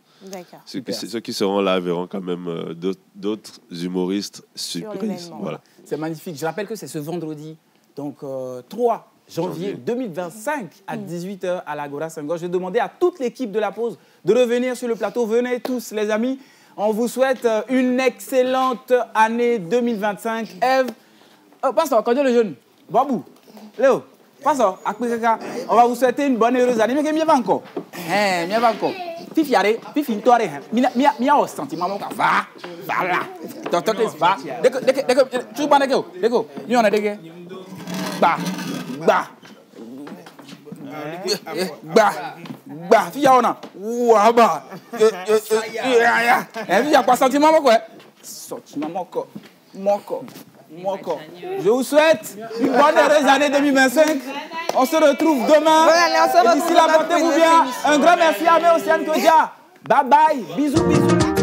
Ceux qui seront là verront quand même d'autres humoristes surprises. Voilà. C'est magnifique. Je rappelle que c'est ce vendredi, donc 3 janvier 2025 à 18h à l'Agora Senghor. Je vais demander à toute l'équipe de La Pause de revenir sur le plateau. Venez tous les amis. On vous souhaite une excellente année 2025. Eve, Pasteur, quand le jeune, Babou, Léo, Pasteur, on va vous souhaiter une bonne et heureuse année. Mais mieux va encore. Mieux va encore. Fifi, allez, Fifi, une toile. Mia au sentiment, va là. Va. Tu vas d'accord. D'accord. Nous on a des gars. Fifi, on a. Ouah, Fifi, a quoi sentiment, quoi? Sentiment, Je vous souhaite une bonne heureuse année 2025. On se retrouve demain. Et d'ici là, portez-vous bien. Un grand merci à mes Océane Kodia. Bye bye. Bisous, bisous.